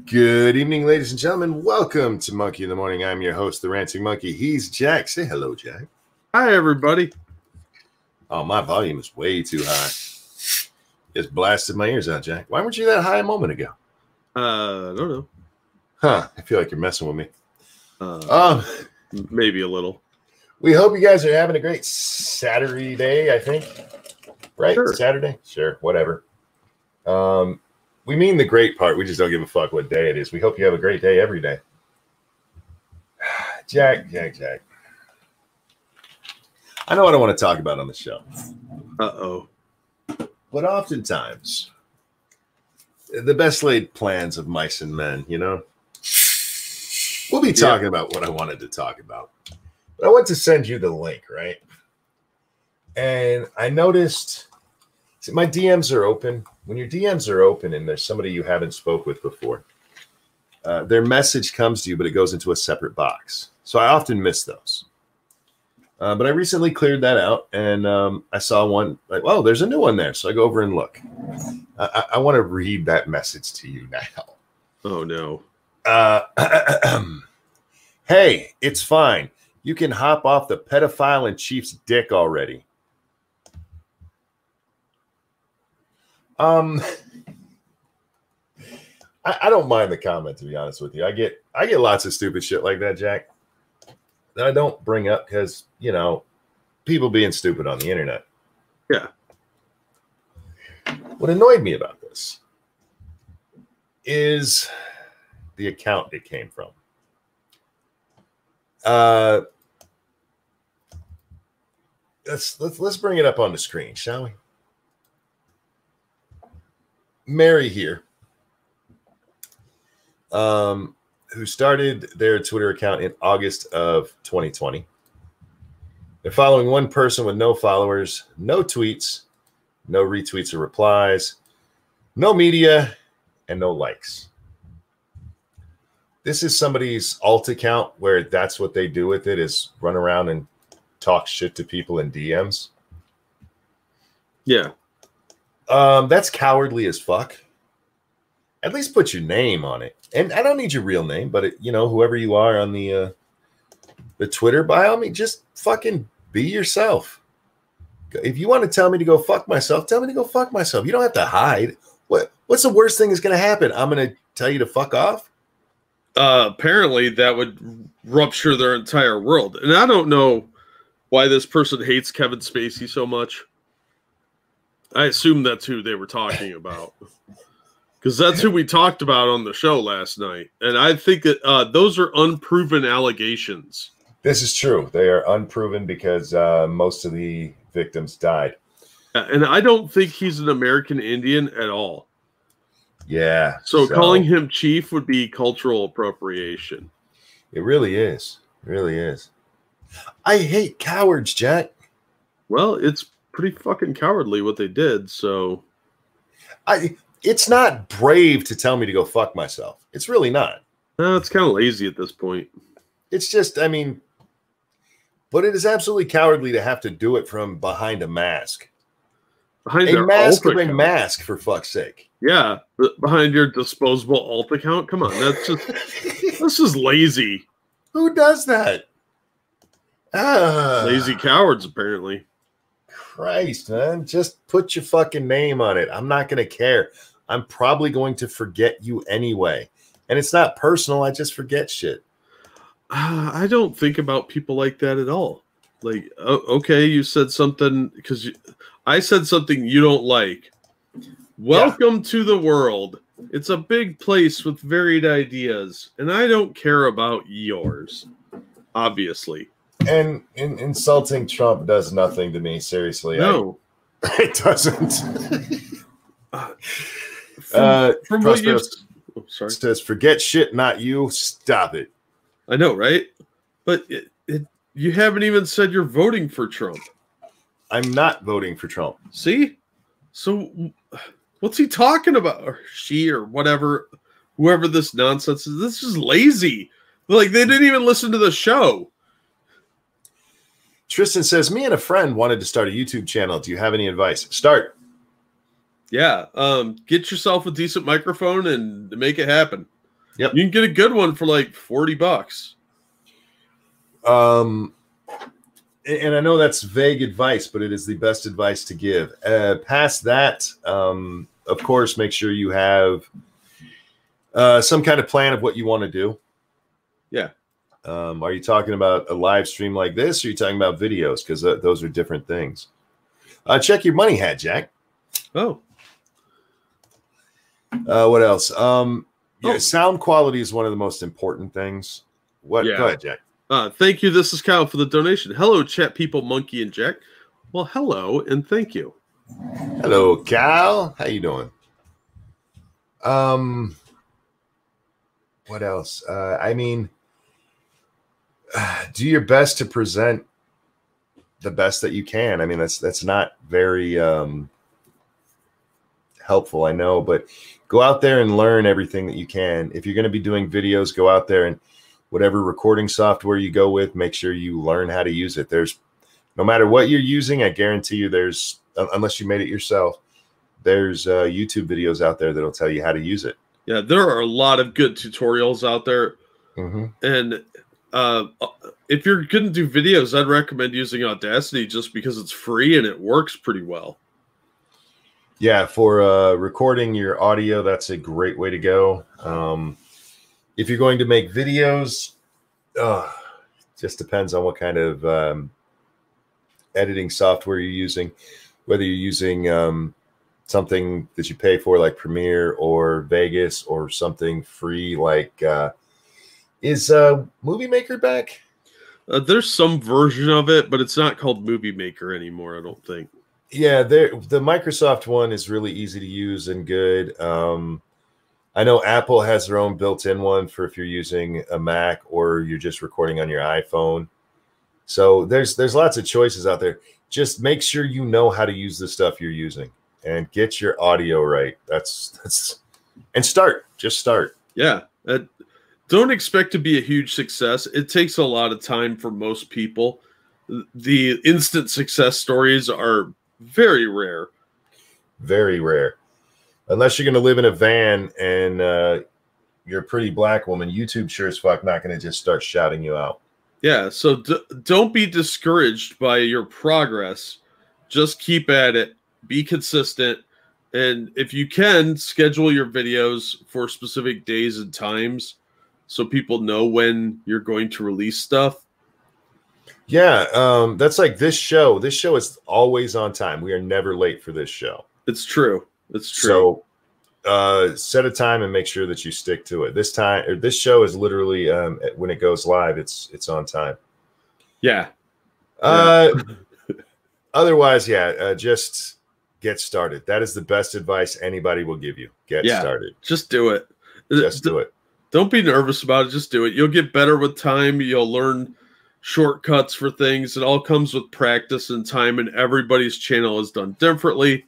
Good evening, ladies and gentlemen. Welcome to Monkey in the Morning. I'm your host, the Ranting Monkey. He's Jack. Say hello, Jack. Hi, everybody. Oh, my volume is way too high. Just blasted my ears out, Jack. Why weren't you that high a moment ago? I don't know. Huh. I feel like you're messing with me. Maybe a little. We hope you guys are having a great Saturday day, I think. Right? Sure. Saturday? Sure. Whatever. We mean the great part. We just don't give a fuck what day it is. We hope you have a great day every day. Jack. I know what I want to talk about on the show. Uh-oh. But oftentimes, the best laid plans of mice and men, you know? We'll be talking about what I wanted to talk about. But I want to send you the link, right? And I noticed, see, my DMs are open. When your DMs are open and there's somebody you haven't spoke with before, their message comes to you, but it goes into a separate box. So I often miss those. But I recently cleared that out, and I saw one, like, oh, there's a new one there. So I go over and look. I want to read that message to you now. Oh, no. Hey, it's fine. You can hop off the pedophile and chief's dick already. I don't mind the comment, to be honest with you. I get lots of stupid shit like that, Jack, that I don't bring up because, you know, people being stupid on the internet. Yeah. What annoyed me about this is the account it came from. Let's bring it up on the screen, shall we? Mary here, who started their Twitter account in August of 2020. They're following one person with no followers, no tweets, no retweets or replies, no media, and no likes. This is somebody's alt account where that's what they do with it, is run around and talk shit to people in DMs. Yeah. That's cowardly as fuck. At least put your name on it. And I don't need your real name, but you know, whoever you are on the Twitter, by all means, just fucking be yourself. If you want to tell me to go fuck myself, tell me to go fuck myself. You don't have to hide. What's the worst thing that's going to happen? I'm going to tell you to fuck off? Apparently that would rupture their entire world. And I don't know why this person hates Kevin Spacey so much. I assume that's who they were talking about, because that's who we talked about on the show last night. And I think that those are unproven allegations. This is true. They are unproven because most of the victims died. And I don't think he's an American Indian at all. Yeah. So calling him chief would be cultural appropriation. It really is. It really is. I hate cowards, Jack. Well, it's pretty fucking cowardly what they did, so it's not brave to tell me to go fuck myself. It's really not. No, it's kind of lazy at this point. It's just, I mean, but it is absolutely cowardly to have to do it from behind a mask. Behind a mask-ring mask, for fuck's sake. Yeah, behind your disposable alt account. Come on, that's just lazy. Who does that? Lazy cowards, apparently. Christ, man. Just put your fucking name on it. I'm not going to care. I'm probably going to forget you anyway. And it's not personal. I just forget shit. I don't think about people like that at all. Like, okay, you said something because I said something you don't like. Welcome to the world. It's a big place with varied ideas, and I don't care about yours, obviously. And insulting Trump does nothing to me, seriously. No. It doesn't. From what you says, forget shit, not you. Stop it. I know, right? But you haven't even said you're voting for Trump. I'm not voting for Trump. See? So what's he talking about? Or she or whatever, whoever this nonsense is. This is lazy. Like, they didn't even listen to the show. Tristan says, me and a friend wanted to start a YouTube channel. Do you have any advice? Start. Yeah. Get yourself a decent microphone and make it happen. Yep. You can get a good one for like $40. And I know that's vague advice, but it is the best advice to give. Past that, of course, make sure you have some kind of plan of what you want to do. Yeah. Are you talking about a live stream like this, or are you talking about videos? Because those are different things. Check your money hat, Jack. Oh. What else? Yeah, sound quality is one of the most important things. What? Yeah. Go ahead, Jack. Thank you. This is Kyle for the donation. Hello, chat people, Monkey and Jack. Well, hello and thank you. Hello, Kyle. How you doing? What else? I mean, do your best to present the best that you can. I mean, that's not very helpful, I know, but go out there and learn everything that you can. If you're going to be doing videos, go out there and whatever recording software you go with, make sure you learn how to use it. There's, no matter what you're using, I guarantee you there's, unless you made it yourself, there's YouTube videos out there that'll tell you how to use it. Yeah, there are a lot of good tutorials out there. Mm-hmm. And if you're going to do videos, I'd recommend using Audacity just because it's free and it works pretty well. Yeah, for recording your audio, that's a great way to go. If you're going to make videos, just depends on what kind of editing software you're using, whether you're using something that you pay for like Premiere or Vegas, or something free like is Movie Maker back? There's some version of it, but it's not called Movie Maker anymore, I don't think. Yeah, the Microsoft one is really easy to use and good. I know Apple has their own built-in one for if you're using a Mac or you're just recording on your iPhone. So there's lots of choices out there. Just make sure you know how to use the stuff you're using and get your audio right. That's and start. Just start. Yeah. Don't expect to be a huge success. It takes a lot of time for most people. The instant success stories are very rare. Very rare. Unless you're going to live in a van and you're a pretty black woman, YouTube sure as fuck not going to just start shouting you out. Yeah, so don't be discouraged by your progress. Just keep at it. Be consistent. And if you can, schedule your videos for specific days and times so people know when you're going to release stuff. Yeah, that's like this show. This show is always on time. We are never late for this show. It's true. It's true. So set a time and make sure that you stick to it. This time, or this show is literally when it goes live, it's on time. Yeah. Otherwise, yeah, just get started. That is the best advice anybody will give you. Get started. Just do it. Just do it. Don't be nervous about it. Just do it. You'll get better with time. You'll learn shortcuts for things. It all comes with practice and time, and everybody's channel is done differently.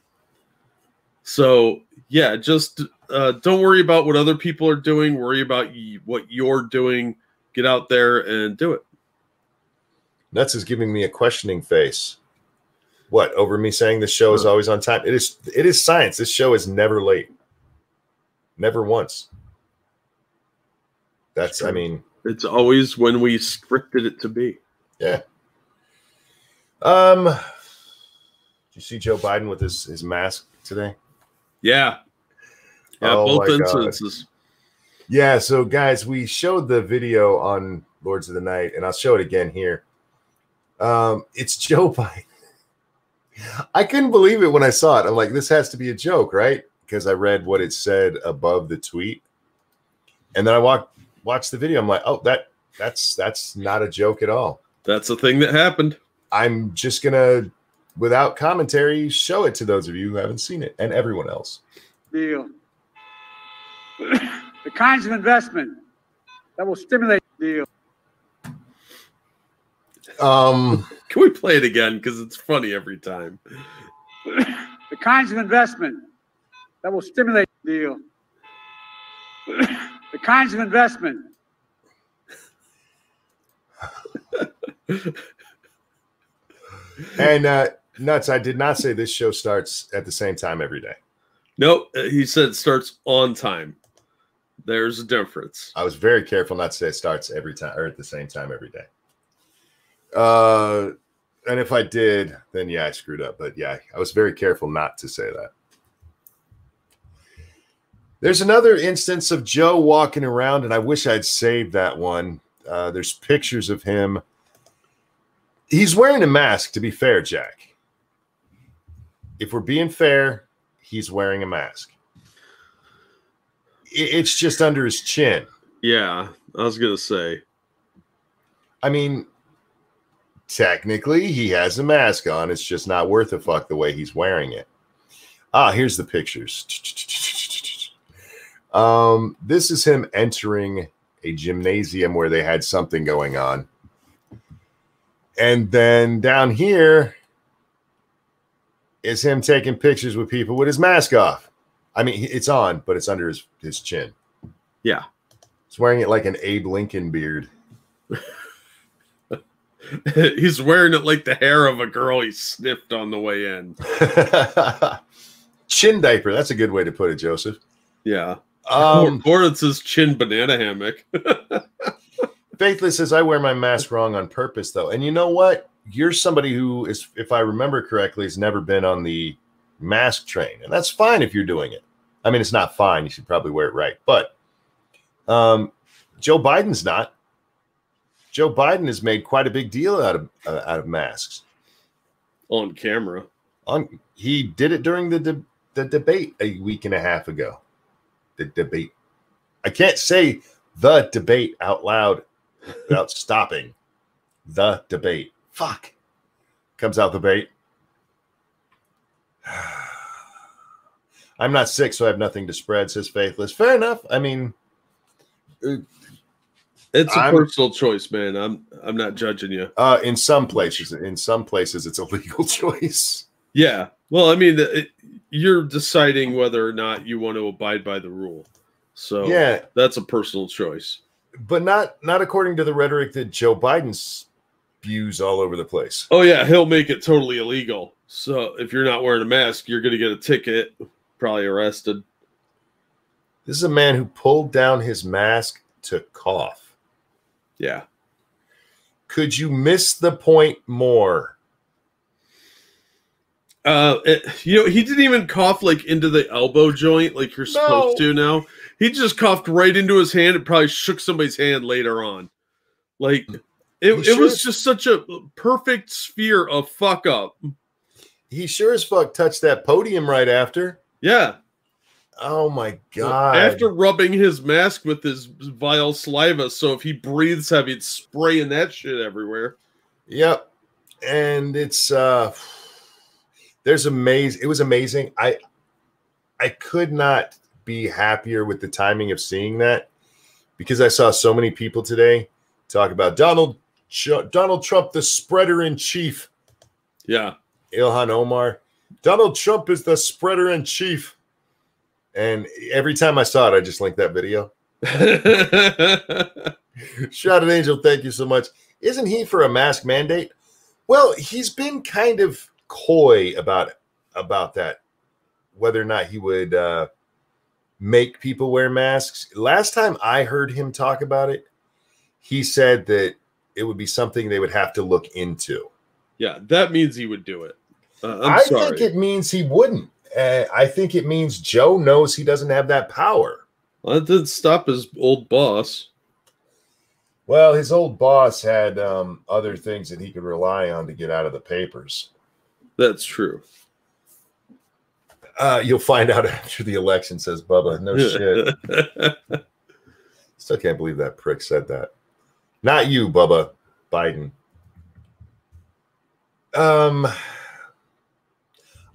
So, yeah, just don't worry about what other people are doing. Worry about what you're doing. Get out there and do it. Nuts is giving me a questioning face. What, over me saying this show is always on time? It is science. This show is never late. Never once. That's, I mean, it's always when we scripted it to be. Yeah. Did you see Joe Biden with his mask today? Yeah. Yeah, oh both instances. God. Yeah, so guys, we showed the video on Lords of the Night, and I'll show it again here. It's Joe Biden. I couldn't believe it when I saw it. I'm like, this has to be a joke, right? Because I read what it said above the tweet. And then I watched the video. I'm like, oh, that's not a joke at all. That's a thing that happened. I'm just going to, without commentary, show it to those of you who haven't seen it and everyone else. Deal. The kinds of investment that will stimulate the deal. Can we play it again? Because it's funny every time. The kinds of investment that will stimulate the deal. The kinds of investment. And Nuts, I did not say this show starts at the same time every day. Nope, he said it starts on time. There's a difference. I was very careful not to say it starts every time or at the same time every day. And if I did, then yeah, I screwed up. But yeah, I was very careful not to say that. There's another instance of Joe walking around, and I wish I'd saved that one. There's pictures of him. He's wearing a mask, to be fair, Jack. If we're being fair, he's wearing a mask. It's just under his chin. Yeah, I was going to say. I mean, technically, he has a mask on. It's just not worth a fuck the way he's wearing it. Here's the pictures. This is him entering a gymnasium where they had something going on. And then down here is him taking pictures with people with his mask off. I mean, it's on, but it's under his chin. Yeah. He's wearing it like an Abe Lincoln beard. He's wearing it like the hair of a girl he sniffed on the way in. Chin diaper. That's a good way to put it, Joseph. Yeah. Or it's his chin banana hammock. Faithless says, I wear my mask wrong on purpose, though. And you know what? You're somebody who is, if I remember correctly, has never been on the mask train. And that's fine if you're doing it. I mean, it's not fine. You should probably wear it right. But Joe Biden's not. Joe Biden has made quite a big deal out of masks. On camera. He did it during the debate a week and a half ago. The debate. I can't say the debate out loud without stopping. The debate. Fuck. Comes out the bait. I'm not sick, so I have nothing to spread, says Faithless. Fair enough. I mean, it's a personal choice, man. I'm not judging you. In some places, it's a legal choice. Yeah. Well, I mean, you're deciding whether or not you want to abide by the rule. So yeah, that's a personal choice. But not according to the rhetoric that Joe Biden spews all over the place. Oh, yeah. He'll make it totally illegal. So if you're not wearing a mask, you're going to get a ticket, probably arrested. This is a man who pulled down his mask to cough. Yeah. Could you miss the point more? He didn't even cough like into the elbow joint like you're supposed to now. He just coughed right into his hand. It probably shook somebody's hand later on. Like it was just such a perfect sphere of fuck up. He sure as fuck touched that podium right after. Yeah. Oh my God. After rubbing his mask with his vile saliva, so if he breathes heavy, it's spraying that shit everywhere. Yep. And it's it was amazing. I could not be happier with the timing of seeing that, because I saw so many people today talk about Donald Trump, the spreader in chief. Yeah. Ilhan Omar. Donald Trump is the spreader in chief. And every time I saw it, I just linked that video. Shrouded Angel, thank you so much. Isn't he for a mask mandate? Well, he's been kind of coy about that, whether or not he would make people wear masks. Last time I heard him talk about it, he said that it would be something they would have to look into. Yeah, that means he would do it. I think it means he wouldn't. I think it means Joe knows he doesn't have that power. Well, that didn't stop his old boss. Well, his old boss had other things that he could rely on to get out of the papers. That's true. You'll find out after the election, says Bubba. No shit. Still can't believe that prick said that. Not you, Bubba. Biden.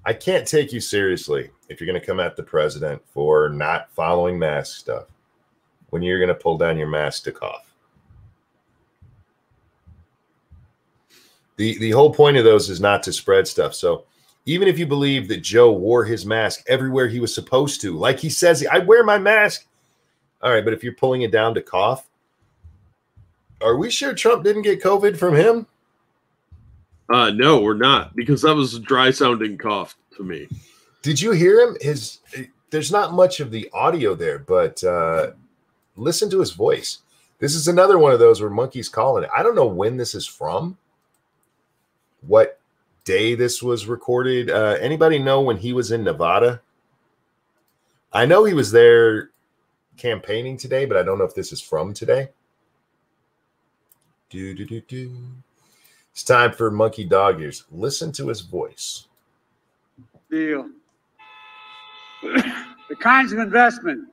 I can't take you seriously if you're going to come at the president for not following mask stuff when you're going to pull down your mask to cough. The whole point of those is not to spread stuff. So even if you believe that Joe wore his mask everywhere he was supposed to, like he says, I wear my mask. All right, but if you're pulling it down to cough, are we sure Trump didn't get COVID from him? No, we're not, because that was a dry sounding cough to me. Did you hear him? There's not much of the audio there, but listen to his voice. This is another one of those where Monkey's calling it. I don't know when this is from, what day this was recorded. Anybody know when he was in Nevada? I know he was there campaigning today, but I don't know if this is from today. It's time for Monkey Dog Ears. Listen to his voice. Deal. The kinds of investment.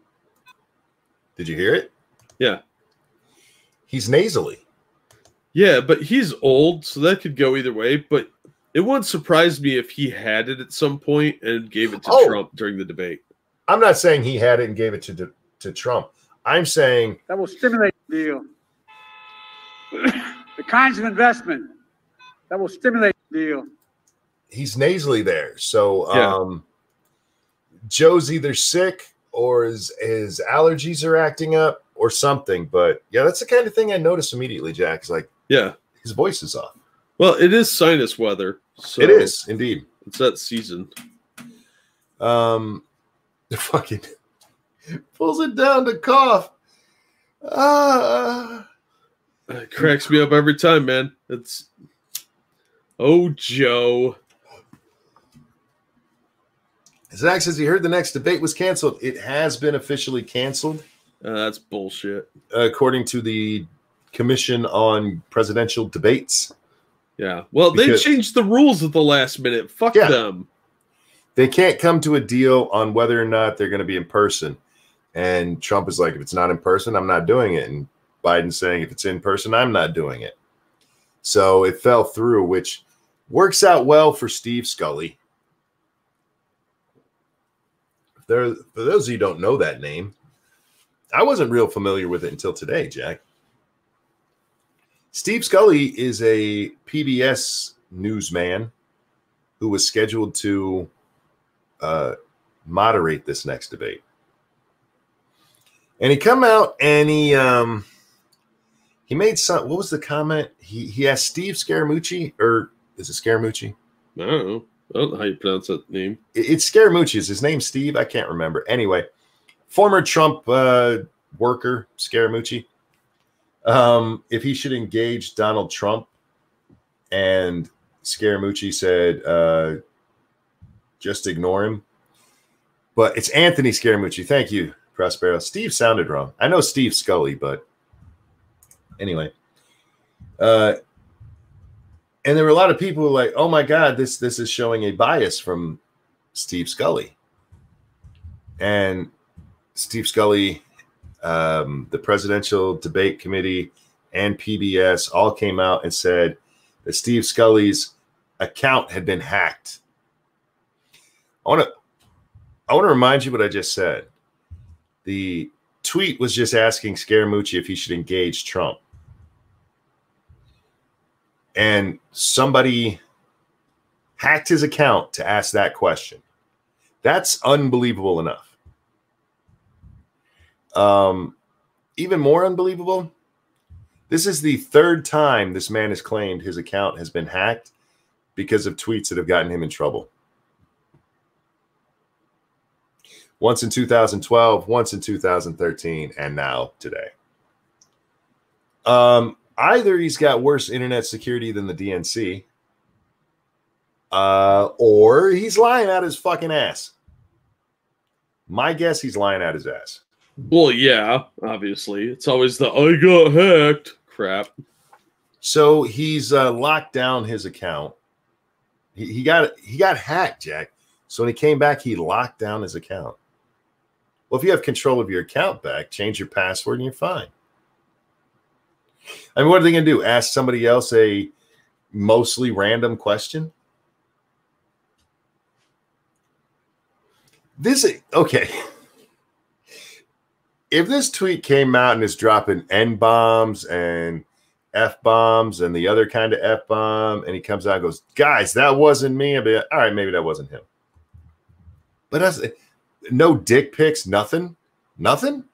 Did you hear it? Yeah. He's nasally. Yeah, but he's old, so that could go either way. But it wouldn't surprise me if he had it at some point and gave it to Trump during the debate. I'm not saying he had it and gave it to Trump. I'm saying that will stimulate the deal. The kinds of investment that will stimulate the deal. He's nasally there. So Joe's either sick or his allergies are acting up or something. But yeah, that's the kind of thing I noticed immediately, Jack. It's like, yeah, his voice is off. Well, it is sinus weather. So it is indeed. It's that season. The fucking pulls it down to cough. It cracks me up every time, man. It's Joe. Zach says he heard the next debate was canceled. It has been officially canceled. That's bullshit. According to the Commission on Presidential Debates. Yeah. Well, they changed the rules at the last minute. Fuck them. They can't come to a deal on whether or not they're going to be in person. And Trump is like, if it's not in person, I'm not doing it. And Biden's saying, if it's in person, I'm not doing it. So it fell through, which works out well for Steve Scully. For those of you who don't know that name, I wasn't real familiar with it until today, Jack. Steve Scully is a PBS newsman who was scheduled to moderate this next debate. And he come out and he made some, what was the comment? He asked Steve Scaramucci, or is it Scaramucci? I don't know. I don't know how you pronounce that name. It's Scaramucci. Is his name Steve? I can't remember. Anyway, former Trump worker, Scaramucci, if he should engage Donald Trump. And Scaramucci said, just ignore him. But it's Anthony Scaramucci. Thank you, Prospero. Steve sounded wrong. I know Steve Scully, but anyway. And there were a lot of people who were like, oh my God, this is showing a bias from Steve Scully. And Steve Scully, the Presidential Debate Committee, and PBS all came out and said that Steve Scully's account had been hacked. I want to remind you what I just said. The tweet was just asking Scaramucci if he should engage Trump. And somebody hacked his account to ask that question. That's unbelievable enough. Even more unbelievable, this is the third time this man has claimed his account has been hacked because of tweets that have gotten him in trouble. Once in 2012, once in 2013, and now today. Either he's got worse internet security than the DNC, or he's lying out his fucking ass. My guess, he's lying out his ass. Well, yeah, obviously. It's always the I got hacked crap. So he's locked down his account. He got hacked, Jack. So when he came back, he locked down his account. Well, if you have control of your account back, change your password and you're fine. I mean, what are they going to do? Ask somebody else a mostly random question? Okay. If this tweet came out and is dropping N-bombs and F-bombs and the other kind of F-bomb, and he comes out and goes, guys, that wasn't me. I'd be like, all right, maybe that wasn't him. But no dick pics, nothing? Nothing?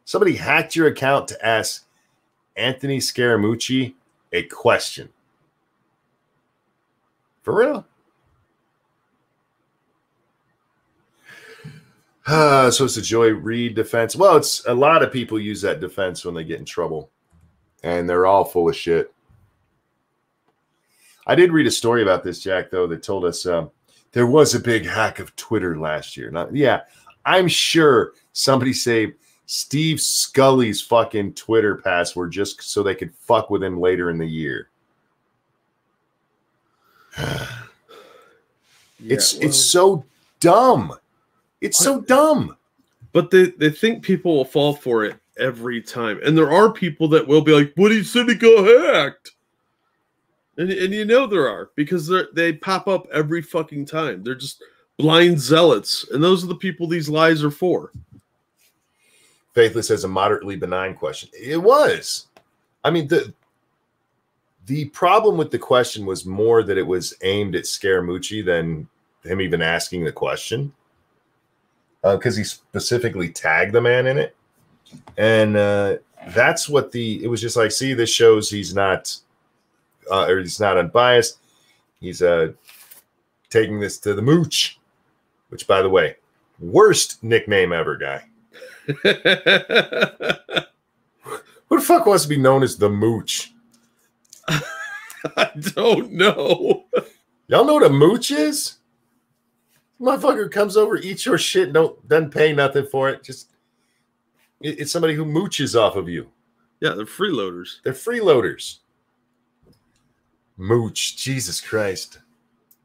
Somebody hacked your account to ask Anthony Scaramucci a question. For real? So it's a Joy Reid defense. Well, it's a lot of people use that defense when they get in trouble, and they're all full of shit. I did read a story about this, Jack, though, that told us there was a big hack of Twitter last year. Yeah, I'm sure somebody saved Steve Scully's fucking Twitter password just so they could fuck with him later in the year. It's so dumb. It's so dumb. But they think people will fall for it every time. And there are people that will be like, what, he said he got hacked. And you know there are, because they pop up every fucking time. They're just blind zealots. And those are the people these lies are for. Faithless has a moderately benign question. It was. I mean, the problem with the question was more that it was aimed at Scaramucci than him even asking the question. Because he specifically tagged the man in it. And that's what it was just like, see, this shows he's not... or he's not unbiased. He's taking this to the mooch, which, by the way, worst nickname ever, guy. Who the fuck wants to be known as the mooch? I don't know. Y'all know what a mooch is? Motherfucker comes over, eats your shit, doesn't pay nothing for it. It's somebody who mooches off of you. Yeah, they're freeloaders. They're freeloaders. Mooch, Jesus Christ.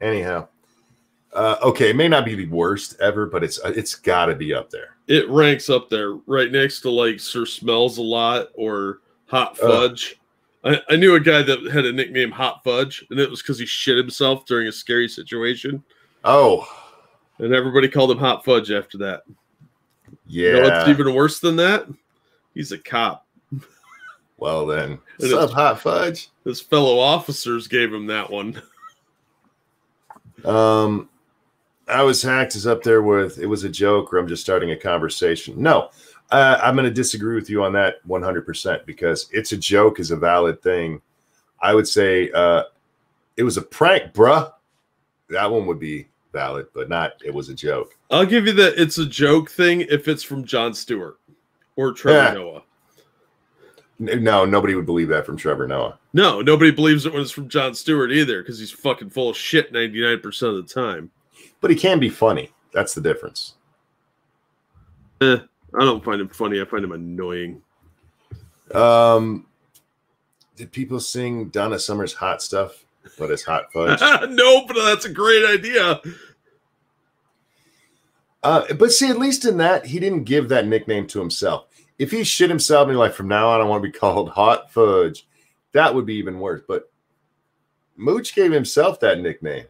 Anyhow, okay, it may not be the worst ever, but it's got to be up there. It ranks up there, right next to like Sir Smells a Lot or Hot Fudge. I knew a guy that had a nickname Hot Fudge, and it was because he shit himself during a scary situation. Oh, and everybody called him Hot Fudge after that. Yeah, you know what's even worse than that? He's a cop. Well then, what's up, Hot Fudge? His fellow officers gave him that one. I was hacked is up there with it was a joke or I'm just starting a conversation. No, I'm going to disagree with you on that 100% because it's a joke is a valid thing. I would say it was a prank, bruh. That one would be valid, but not it was a joke. I'll give you that it's a joke thing if it's from Jon Stewart or Trevor Noah. No, nobody would believe that from Trevor Noah. No, nobody believes it when it's from Jon Stewart either because he's fucking full of shit 99% of the time. But he can be funny. That's the difference. I don't find him funny. I find him annoying. Did people sing Donna Summer's Hot Stuff, but it's Hot Fudge? No, but that's a great idea. But see, at least in that, he didn't give that nickname to himself. If he shit himself and you're like, from now on, I want to be called Hot Fudge, that would be even worse. But Mooch gave himself that nickname.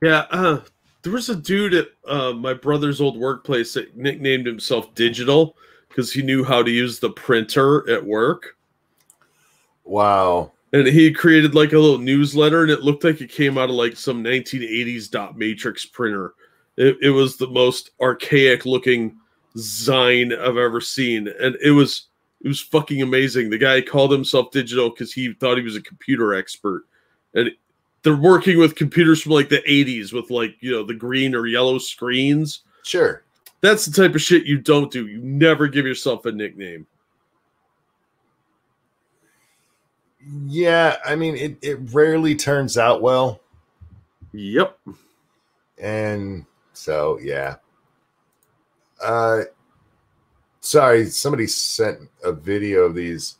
Yeah, there was a dude at my brother's old workplace that nicknamed himself Digital because he knew how to use the printer at work. Wow. And he created like a little newsletter, and it looked like it came out of like some 1980s dot matrix printer. It was the most archaic looking Zine I've ever seen, and it was fucking amazing. The guy called himself Digital because he thought he was a computer expert, and they're working with computers from like the 80s with like, you know, the green or yellow screens. Sure. That's the type of shit you don't do. You never give yourself a nickname. Yeah, I mean, it rarely turns out well. Yep. And so, yeah. Sorry, somebody sent a video of these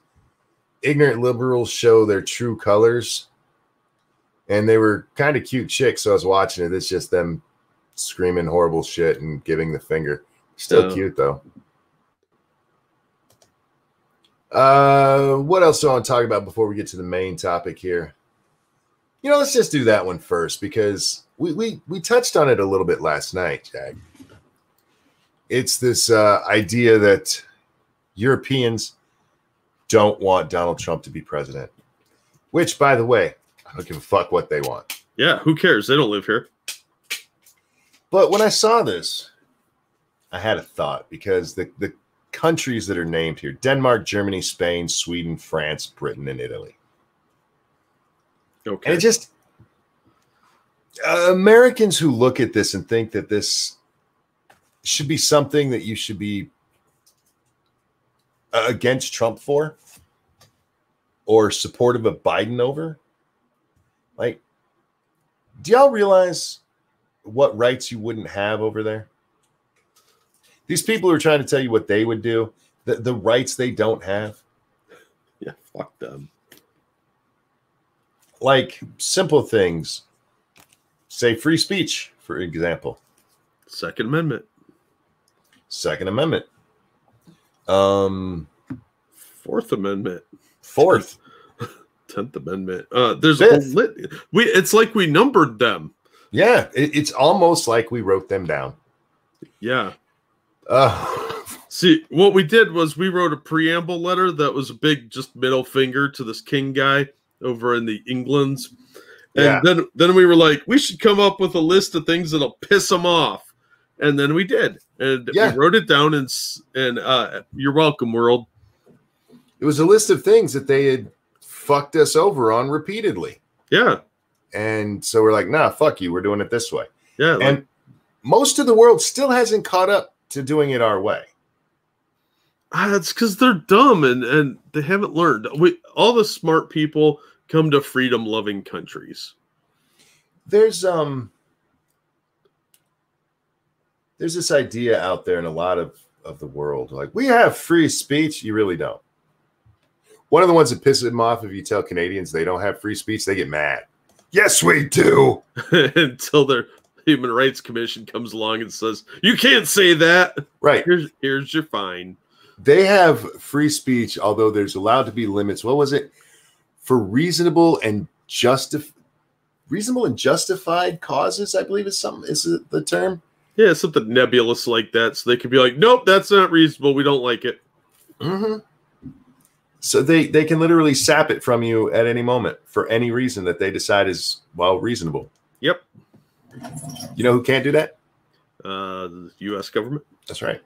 ignorant liberals show their true colors. And they were kind of cute chicks, so I was watching it. It's just them screaming horrible shit and giving the finger. Still cute, though. What else do I want to talk about before we get to the main topic here? You know, let's just do that one first because we touched on it a little bit last night, Jack. It's this idea that Europeans don't want Donald Trump to be president, which, by the way, I don't give a fuck what they want. Yeah, who cares? They don't live here. But when I saw this, I had a thought because the countries that are named here, Denmark, Germany, Spain, Sweden, France, Britain, and Italy. Okay. And it just, Americans who look at this and think that this should be something that you should be against Trump for or supportive of Biden over. Like, do y'all realize what rights you wouldn't have over there? These people are trying to tell you what they would do, the rights they don't have. Yeah, fuck them. Like simple things. Say free speech, for example. Second Amendment. Second Amendment. Fourth Amendment. Fourth. 10th Amendment. There's Fifth. It's like we numbered them. Yeah, it's almost like we wrote them down. Yeah. See, what we did was we wrote a preamble letter that was a big just middle finger to this king guy over in the Englands. And then we were like, we should come up with a list of things that'll piss them off. And then we did. And we wrote it down and you're welcome, world. It was a list of things that they had fucked us over on repeatedly. Yeah. And so we're like, nah, fuck you. We're doing it this way. Yeah. And most of the world still hasn't caught up to doing it our way. It's because they're dumb and they haven't learned. All the smart people come to freedom-loving countries. There's this idea out there in a lot of the world, like, we have free speech. You really don't. One of the ones that pisses them off, if you tell Canadians they don't have free speech, they get mad. Yes, we do. Until their Human Rights Commission comes along and says, you can't say that. Right. Here's your fine. They have free speech, although there's allowed to be limits. What was it? For reasonable and justified causes, I believe is the term. Yeah, something nebulous like that. So they could be like, nope, that's not reasonable. We don't like it. Mm-hmm. So they can literally sap it from you at any moment for any reason that they decide is, well, reasonable. Yep. You know who can't do that? The U.S. government. That's right.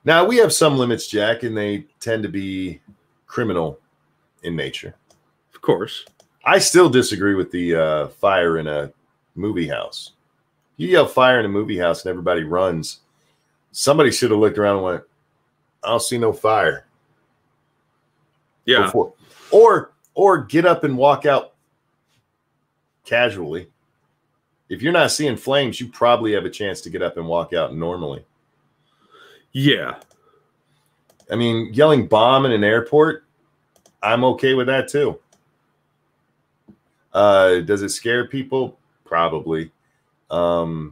Now, we have some limits, Jack, and they tend to be criminal in nature. Of course. I still disagree with the fire in a movie house. You yell fire in a movie house and everybody runs. Somebody should have looked around and went, I don't see no fire. Yeah. Or get up and walk out casually. If you're not seeing flames, you probably have a chance to get up and walk out normally. Yeah. I mean, yelling bomb in an airport, I'm okay with that too. Does it scare people? Probably. But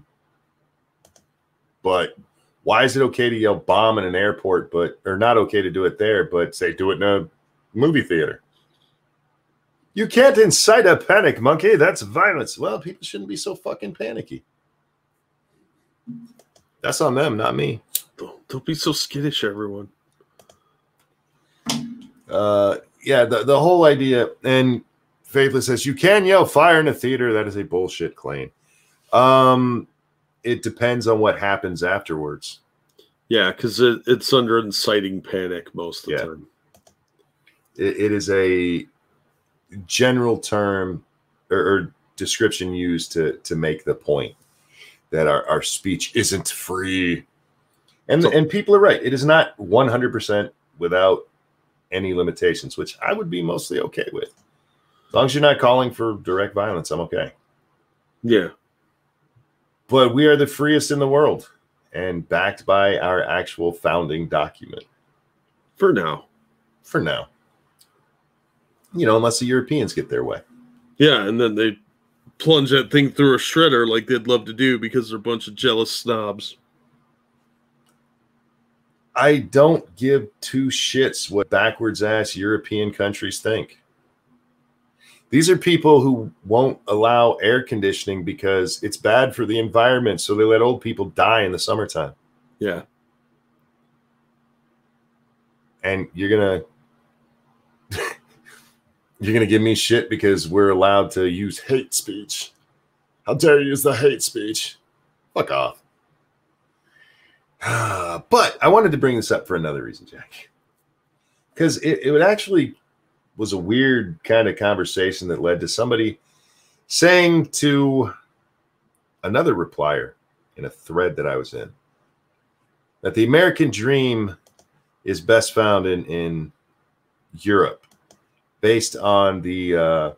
why is it okay to yell bomb in an airport, or not okay to do it there, but say do it in a movie theater? You can't incite a panic, monkey. That's violence. Well, people shouldn't be so fucking panicky. That's on them, not me. Don't be so skittish, everyone. Yeah, the whole idea, and Faithless says, you can yell fire in a theater. That is a bullshit claim. It depends on what happens afterwards. Yeah, because it's under inciting panic most of the time. It is a general term or description used to make the point that our speech isn't free. And people are right. It is not 100% without any limitations, which I would be mostly okay with. As long as you're not calling for direct violence, I'm okay. Yeah. But we are the freest in the world and backed by our actual founding document. For now. For now. You know, unless the Europeans get their way. Yeah, and then they plunge that thing through a shredder like they'd love to do because they're a bunch of jealous snobs. I don't give two shits what backwards ass European countries think. These are people who won't allow air conditioning because it's bad for the environment, so they let old people die in the summertime. Yeah. And you're gonna give me shit because we're allowed to use hate speech. How dare you use the hate speech? Fuck off. But I wanted to bring this up for another reason, Jack. Because it actually was a weird kind of conversation that led to somebody saying to another replier in a thread that I was in, that the American dream is best found in Europe, based on the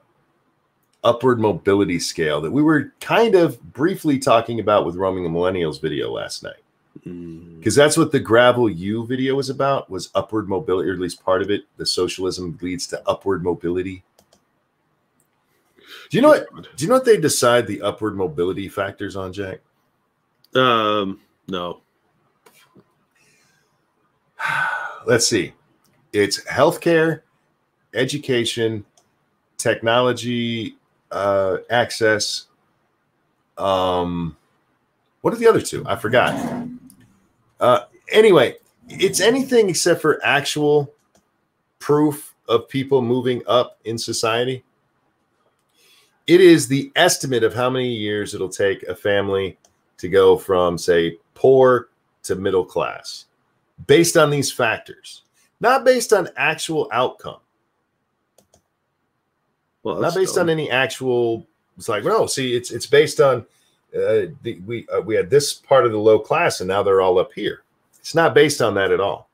upward mobility scale that we were kind of briefly talking about with Roaming the Millennials video last night. Because that's what the Gravel U video was about, was upward mobility, or at least part of it. The socialism leads to upward mobility. Do you know what? Do you know what they decide the upward mobility factors on, Jack? No. Let's see. It's healthcare, education, technology, access. What are the other two? I forgot. Anyway, it's anything except for actual proof of people moving up in society. It is the estimate of how many years it'll take a family to go from, say, poor to middle class, based on these factors, not based on actual outcome. Well, not based on any actual. It's like, no, see, it's based on we had this part of the low class, and now they're all up here. It's not based on that at all.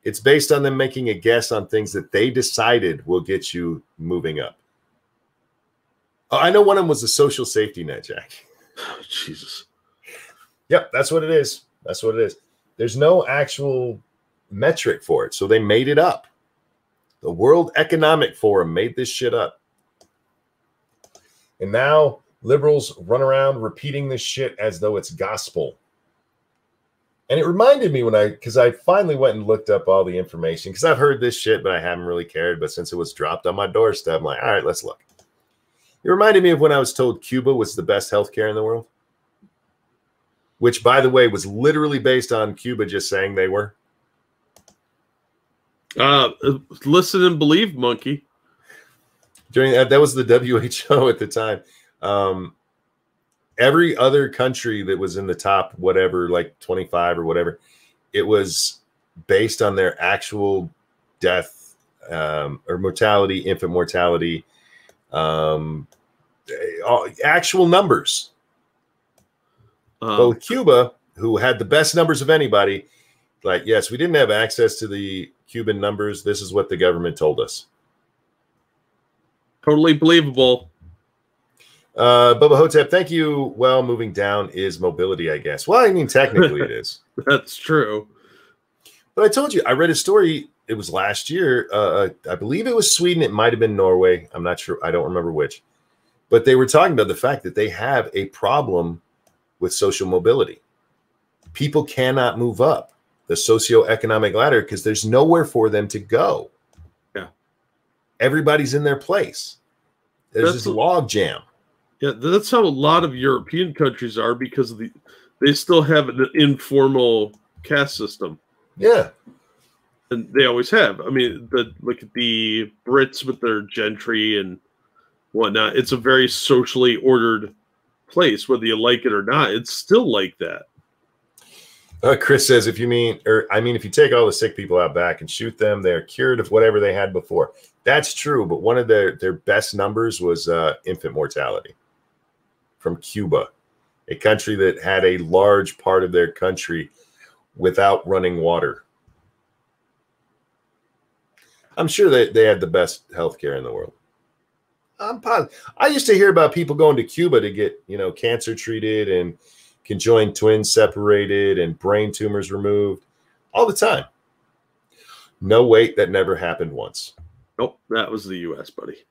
It's based on them making a guess on things that they decided will get you moving up. Oh, I know one of them was the social safety net, Jack. Oh, Jesus. Yep, that's what it is. That's what it is. There's no actual metric for it, so they made it up. The World Economic Forum made this shit up. And now liberals run around repeating this shit as though it's gospel. And it reminded me because I finally went and looked up all the information, because I've heard this shit, but I haven't really cared. But since it was dropped on my doorstep, I'm like, all right, let's look. It reminded me of when I was told Cuba was the best healthcare in the world, which, by the way, was literally based on Cuba just saying they were. Listen and believe, monkey. During that was the WHO at the time. Every other country that was in the top, whatever, like 25 or whatever, it was based on their actual death or mortality, infant mortality, actual numbers. But with Cuba, who had the best numbers of anybody, like, yes, we didn't have access to the Cuban numbers. This is what the government told us. Totally believable. Bubba Hotep, thank you. Well, moving down is mobility, I guess. Well, I mean, technically it is. That's true. But I told you, I read a story. It was last year. I believe it was Sweden. It might have been Norway. I'm not sure. I don't remember which. But they were talking about the fact that they have a problem with social mobility. People cannot move up the socioeconomic ladder because there's nowhere for them to go. Yeah. Everybody's in their place. There's this log jam. Yeah, that's how a lot of European countries are, because they still have an informal caste system. Yeah. And they always have. I mean, look at the Brits with their gentry and whatnot. It's a very socially ordered place, whether you like it or not. It's still like that. Chris says, if you take all the sick people out back and shoot them, they're cured of whatever they had before. That's true, but one of their best numbers was infant mortality from Cuba, a country that had a large part of their country without running water. I'm sure they had the best healthcare in the world. I'm positive. I used to hear about people going to Cuba to get, cancer treated and conjoined twins separated and brain tumors removed all the time. No, wait, that never happened once. Nope, that was the U.S., buddy.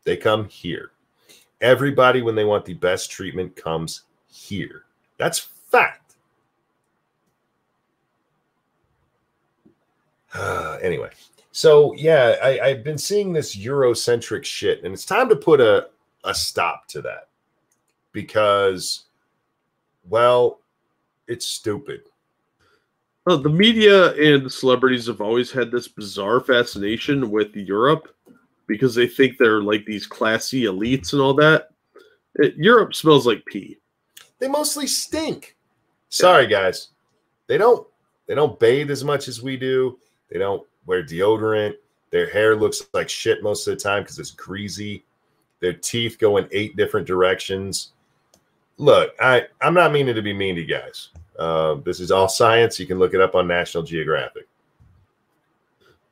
They come here. Everybody, when they want the best treatment, comes here. That's fact. Anyway, so yeah, I've been seeing this Eurocentric shit, and it's time to put a stop to that because, well, it's stupid. Well, the media and the celebrities have always had this bizarre fascination with Europe because they think they're like these classy elites and all that. Europe smells like pee. They mostly stink. Sorry, guys. They don't bathe as much as we do. They don't wear deodorant. Their hair looks like shit most of the time because it's greasy. Their teeth go in 8 different directions. Look, I'm not meaning to be mean to you guys. This is all science. You can look it up on National Geographic.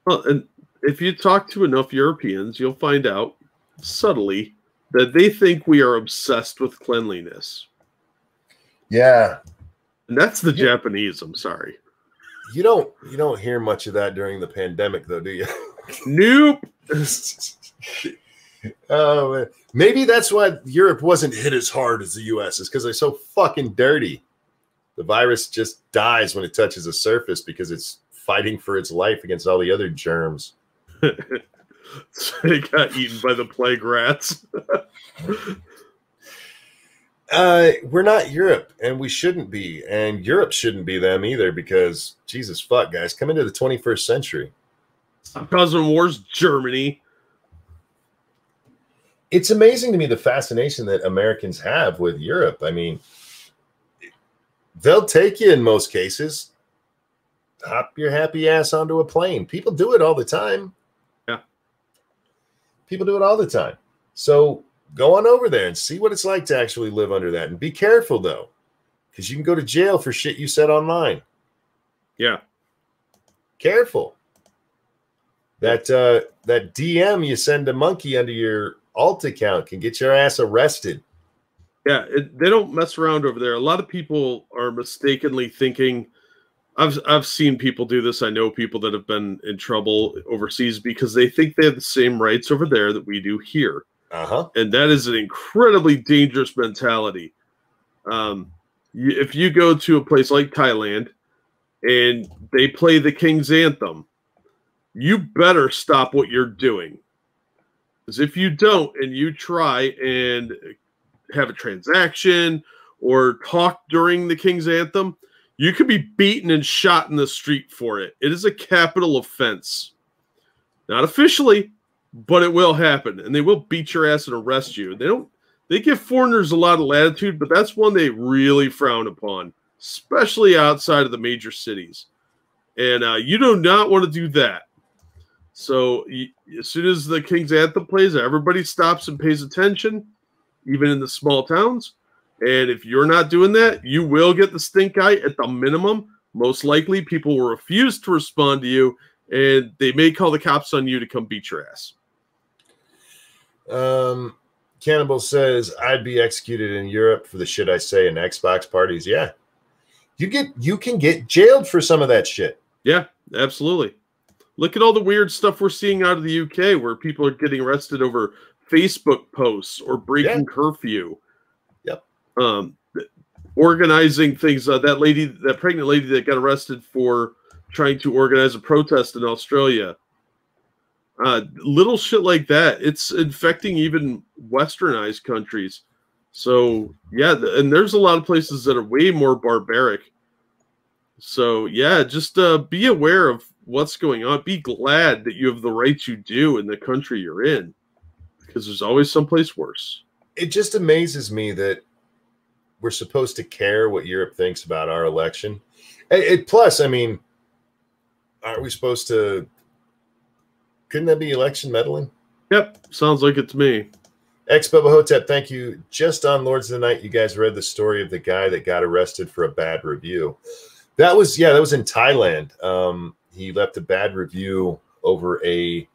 Well, and if you talk to enough Europeans, you'll find out subtly that they think we are obsessed with cleanliness. Yeah. And that's the Japanese, I'm sorry. You don't hear much of that during the pandemic, though, do you? Nope. Oh, maybe that's why Europe wasn't hit as hard as the U.S. is because they're so fucking dirty. The virus just dies when it touches a surface because it's fighting for its life against all the other germs. So they got eaten by the plague rats. We're not Europe, and we shouldn't be, and Europe shouldn't be them either because, Jesus fuck, guys, come into the 21st century. Cousin Wars, Germany. It's amazing to me the fascination that Americans have with Europe. I mean, they'll take you in most cases. Hop your happy ass onto a plane. People do it all the time. Yeah. People do it all the time. So go on over there and see what it's like to actually live under that. And be careful, though, because you can go to jail for shit you said online. Yeah. Careful. That DM you send a monkey under your alt account can get your ass arrested. Yeah, they don't mess around over there. A lot of people are mistakenly thinking. I've seen people do this. I know people that have been in trouble overseas because they think they have the same rights over there that we do here. And that is an incredibly dangerous mentality. If you go to a place like Thailand and they play the King's Anthem, you better stop what you're doing. Because if you don't and you try and have a transaction or talk during the King's Anthem, you could be beaten and shot in the street for it. It is a capital offense. Not officially, but it will happen. And they will beat your ass and arrest you. They give foreigners a lot of latitude, but that's one they really frown upon, especially outside of the major cities. And you do not want to do that. So as soon as the King's Anthem plays, everybody stops and pays attention, even in the small towns. And if you're not doing that, you will get the stink eye at the minimum. Most likely, people will refuse to respond to you, and they may call the cops on you to come beat your ass. Cannibal says, I'd be executed in Europe for the shit I say in Xbox parties. Yeah. You can get jailed for some of that shit. Yeah, absolutely. Look at all the weird stuff we're seeing out of the UK where people are getting arrested over Facebook posts or breaking curfew. Yep. Organizing things. That pregnant lady that got arrested for trying to organize a protest in Australia. Little shit like that. It's infecting even westernized countries. So, yeah, and there's a lot of places that are way more barbaric. So, yeah, just be aware of what's going on. Be glad that you have the rights you do in the country you're in, because there's always someplace worse. It just amazes me that we're supposed to care what Europe thinks about our election. Plus, I mean, aren't we supposed to... Couldn't that be election meddling? Yep, sounds like it to me. Ex-Bubba Hotep, thank you. Just on Lords of the Night, you guys read the story of the guy that got arrested for a bad review. That was in Thailand. He left a bad review over a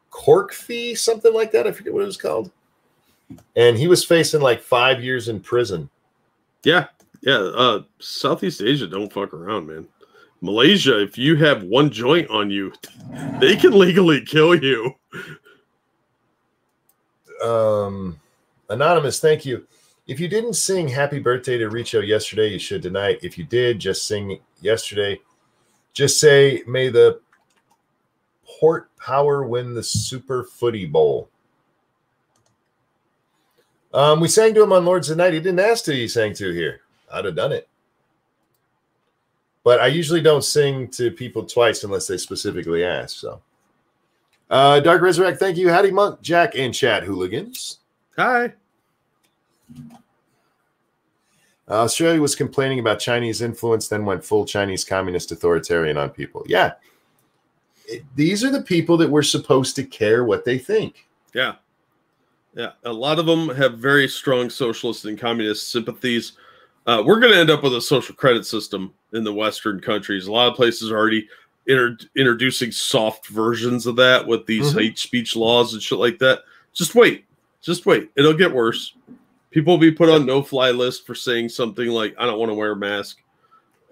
cork fee, something like that. I forget what it was called. And he was facing like 5 years in prison. Yeah. Southeast Asia don't fuck around, man. Malaysia, if you have one joint on you, they can legally kill you. Anonymous, thank you. If you didn't sing Happy Birthday to Richo yesterday, you should tonight. If you did, just sing yesterday. Just say, may the Port Power win the Super Footy Bowl. We sang to him on Lords of the Night. He didn't ask who he sang to here. I'd have done it. But I usually don't sing to people twice unless they specifically ask. So, Dark Resurrect, thank you. Howdy, Monk, Jack, and Chat Hooligans. Hi. Australia was complaining about Chinese influence, then went full Chinese communist authoritarian on people. Yeah. These are the people that we're supposed to care what they think. Yeah. Yeah. A lot of them have very strong socialist and communist sympathies. We're going to end up with a social credit system in the Western countries. A lot of places are already introducing soft versions of that with these hate speech laws and shit like that. Just wait. Just wait. It'll get worse. People will be put on no-fly list for saying something like, I don't want to wear a mask.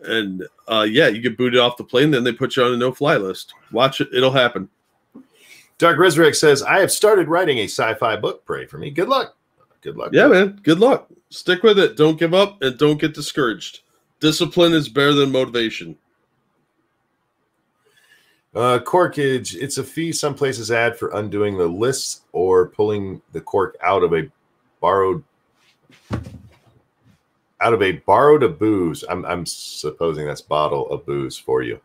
And, yeah, you get booted off the plane, then they put you on a no-fly list. Watch it. It'll happen. Dark Resurrect says, I have started writing a sci-fi book. Pray for me. Good luck. Good luck. Yeah, man. Good luck. Stick with it. Don't give up and don't get discouraged. Discipline is better than motivation. Corkage, it's a fee some places add for undoing the lists or pulling the cork out of a borrowed of booze. I'm supposing that's bottle of booze for you.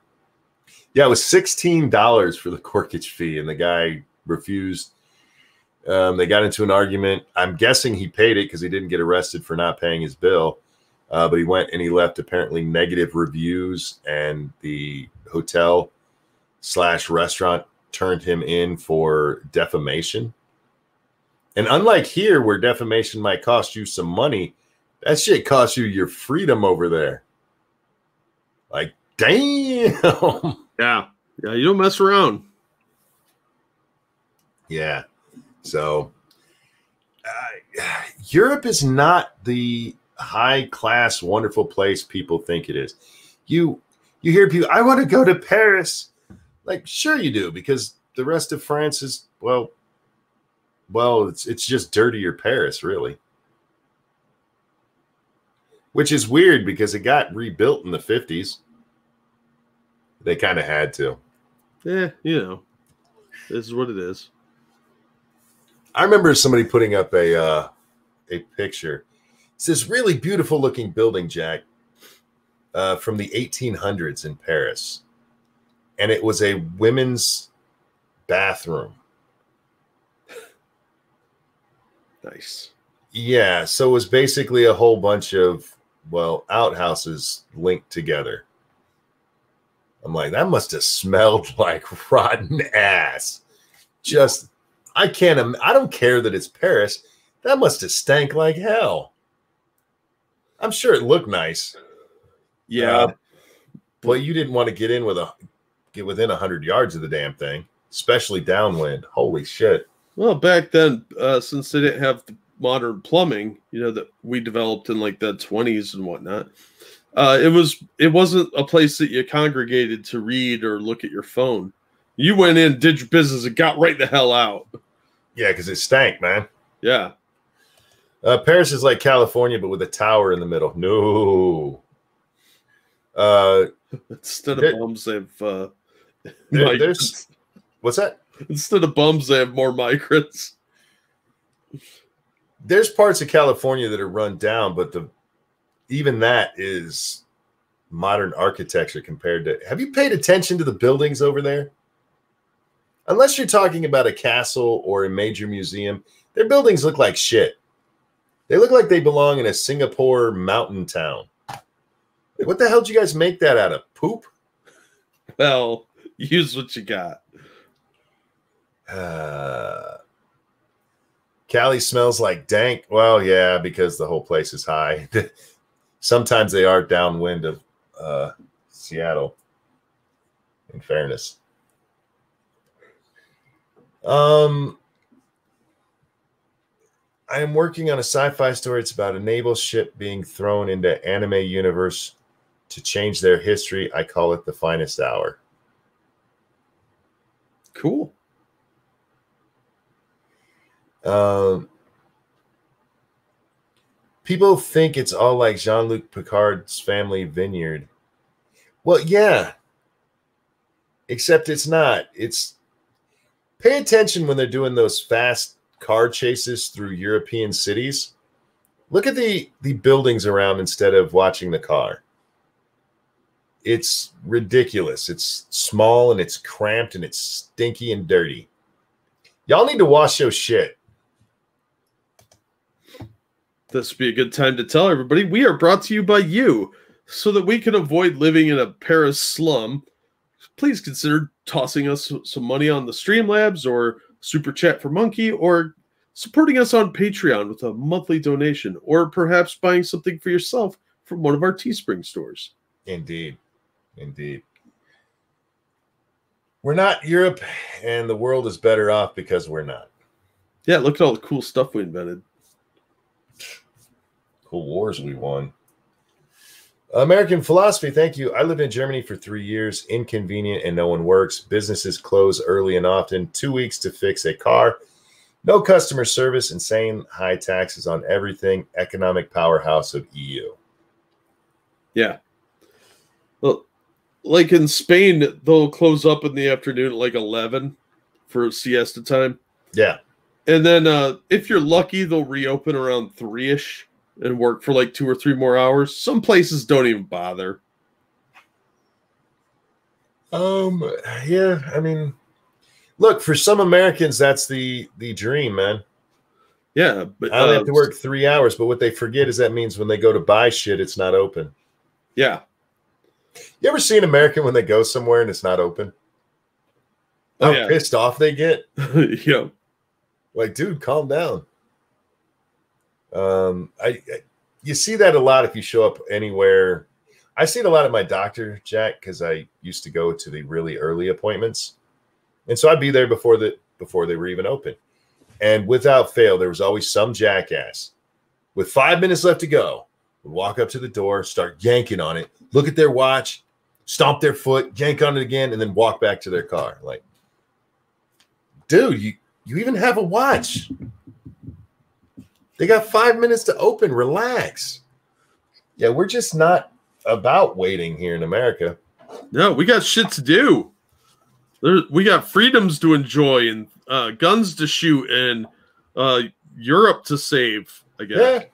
Yeah, it was $16 for the corkage fee, and the guy refused. They got into an argument. I'm guessing he paid it because he didn't get arrested for not paying his bill. But he went and he left apparently negative reviews, and the hotel/restaurant turned him in for defamation. And unlike here, where defamation might cost you some money, that shit costs you your freedom over there. Like, damn. Yeah. Yeah, you don't mess around. Yeah. So Europe is not the high-class, wonderful place people think it is. You hear people, I want to go to Paris. Like, sure you do, because the rest of France is, well, it's just dirtier Paris, really. Which is weird because it got rebuilt in the 50s. They kind of had to. Yeah, you know, this is what it is. I remember somebody putting up a picture. It's this really beautiful looking building, Jack, from the 1800s in Paris. And it was a women's bathroom. Nice. Yeah, so it was basically a whole bunch of, well, outhouses linked together. I'm like, that must have smelled like rotten ass. Just, I don't care that it's Paris. That must have stank like hell. I'm sure it looked nice. Yeah. But you didn't want to get within 100 yards of the damn thing, especially downwind. Holy shit. Well, back then, since they didn't have the modern plumbing, you know, that we developed in like the 20s and whatnot, it wasn't a place that you congregated to read or look at your phone. You went in, did your business, and got right the hell out. Yeah, because it stank, man. Yeah. Paris is like California, but with a tower in the middle. No. Instead of bums, they have there's what's that? Instead of bums, they have more migrants. There's parts of California that are run down, but even that is modern architecture compared to. Have you paid attention to the buildings over there? Unless you're talking about a castle or a major museum, their buildings look like shit. They look like they belong in a Singapore mountain town. What the hell did you guys make that out of? Poop? Well, use what you got. Cali smells like dank. Well, yeah, because the whole place is high. Sometimes they are downwind of Seattle, in fairness. I am working on a sci-fi story. It's about a naval ship being thrown into anime universe to change their history. I call it The Finest Hour. Cool. People think it's all like Jean-Luc Picard's Family Vineyard. Well, yeah. Except it's not. Pay attention when they're doing those fast car chases through European cities. Look at the buildings around instead of watching the car. It's ridiculous. It's small and it's cramped and it's stinky and dirty. Y'all need to wash your shit. This would be a good time to tell everybody we are brought to you by you. So that we can avoid living in a Paris slum, please consider tossing us some money on the Streamlabs or Super Chat for Monkey, or supporting us on Patreon with a monthly donation, or perhaps buying something for yourself from one of our Teespring stores. Indeed. Indeed. We're not Europe, and the world is better off because we're not. Yeah, look at all the cool stuff we invented. Cool wars we won. American philosophy, thank you. I lived in Germany for 3 years. Inconvenient and no one works. Businesses close early and often. 2 weeks to fix a car. No customer service. Insane high taxes on everything. Economic powerhouse of EU. Yeah. Well, like in Spain, they'll close up in the afternoon at like 11 for siesta time. Yeah. And then if you're lucky, they'll reopen around 3-ish and work for like 2 or 3 more hours. Some places don't even bother. Yeah, I mean, look, for some Americans, that's the dream, man. Yeah. But, I don't have to work 3 hours, but what they forget is that means when they go to buy shit, it's not open. Yeah. You ever see an American when they go somewhere and it's not open? How pissed off they get? Yeah. Like, dude, calm down. You see that a lot if you show up anywhere. I see it a lot at my doctor, Jack, because I used to go to the really early appointments, and so I'd be there before they were even open. And without fail, there was always some jackass with 5 minutes left to go would walk up to the door, start yanking on it, look at their watch, stomp their foot, yank on it again, and then walk back to their car. Like, dude, you even have a watch. They got 5 minutes to open. Relax. Yeah, we're just not about waiting here in America. No, we got shit to do. We got freedoms to enjoy and guns to shoot and Europe to save, I guess. Yeah.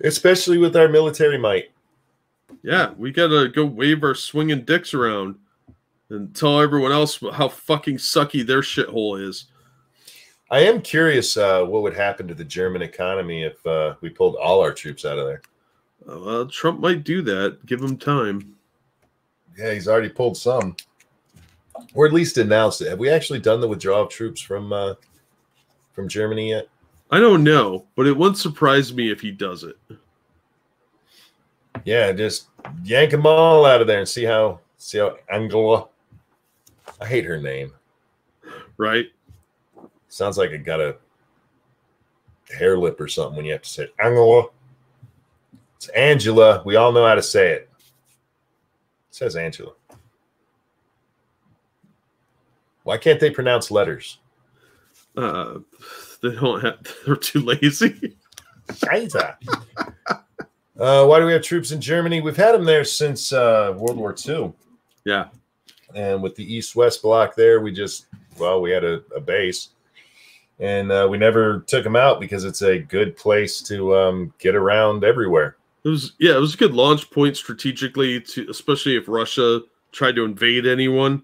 Especially with our military might. Yeah, we got to go wave our swinging dicks around and tell everyone else how fucking sucky their shithole is. I am curious what would happen to the German economy if we pulled all our troops out of there. Well, Trump might do that. Give him time. Yeah, he's already pulled some. Or at least announced it. Have we actually done the withdrawal of troops from Germany yet? I don't know, but it wouldn't surprise me if he does it. Yeah, just yank them all out of there and see how Angela. I hate her name. Right? Sounds like it got a hair lip or something when you have to say it. Angela. It's Angela. We all know how to say it. It says Angela. Why can't they pronounce letters? They don't have. They're too lazy. Scheiße. Why do we have troops in Germany? We've had them there since World War II. Yeah. And with the East-West block there, we had a base. And we never took them out because it's a good place to get around everywhere. It was a good launch point strategically, especially if Russia tried to invade anyone.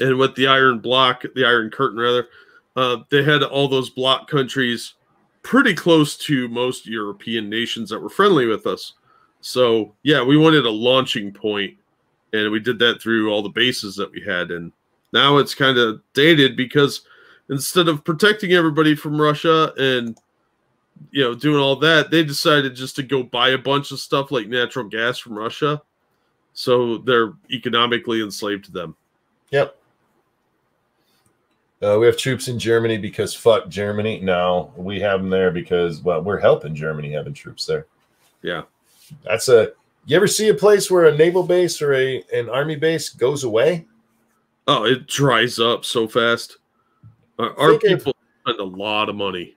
And with the Iron Curtain rather, they had all those bloc countries pretty close to most European nations that were friendly with us. So yeah, we wanted a launching point, and we did that through all the bases that we had. And now it's kind of dated because instead of protecting everybody from Russia and doing all that, they decided just to go buy a bunch of stuff like natural gas from Russia. So they're economically enslaved to them. Yep. We have troops in Germany because fuck Germany. No, we have them there because, we're helping Germany having troops there. Yeah. You ever see a place where a naval base or an army base goes away? Oh, it dries up so fast. Our people spend a lot of money.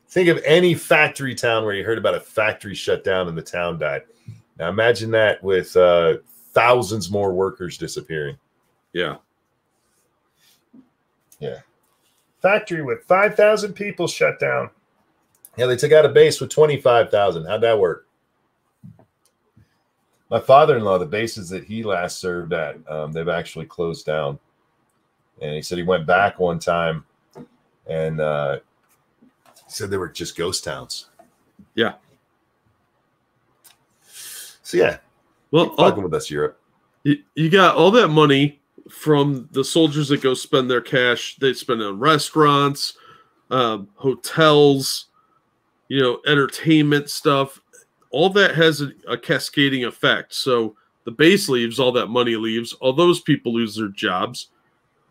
Think of any factory town where you heard about a factory shut down and the town died. Now imagine that with thousands more workers disappearing. Yeah. Yeah. Factory with 5,000 people shut down. Yeah, they took out a base with 25,000. How'd that work? My father-in-law, the bases that he last served at, they've actually closed down. And he said he went back one time and said they were just ghost towns. Yeah. So, yeah. Well, fucking with us, Europe. You got all that money from the soldiers that go spend their cash. They spend it on restaurants, hotels, entertainment stuff. all that has a cascading effect. So the base leaves, all that money leaves, all those people lose their jobs.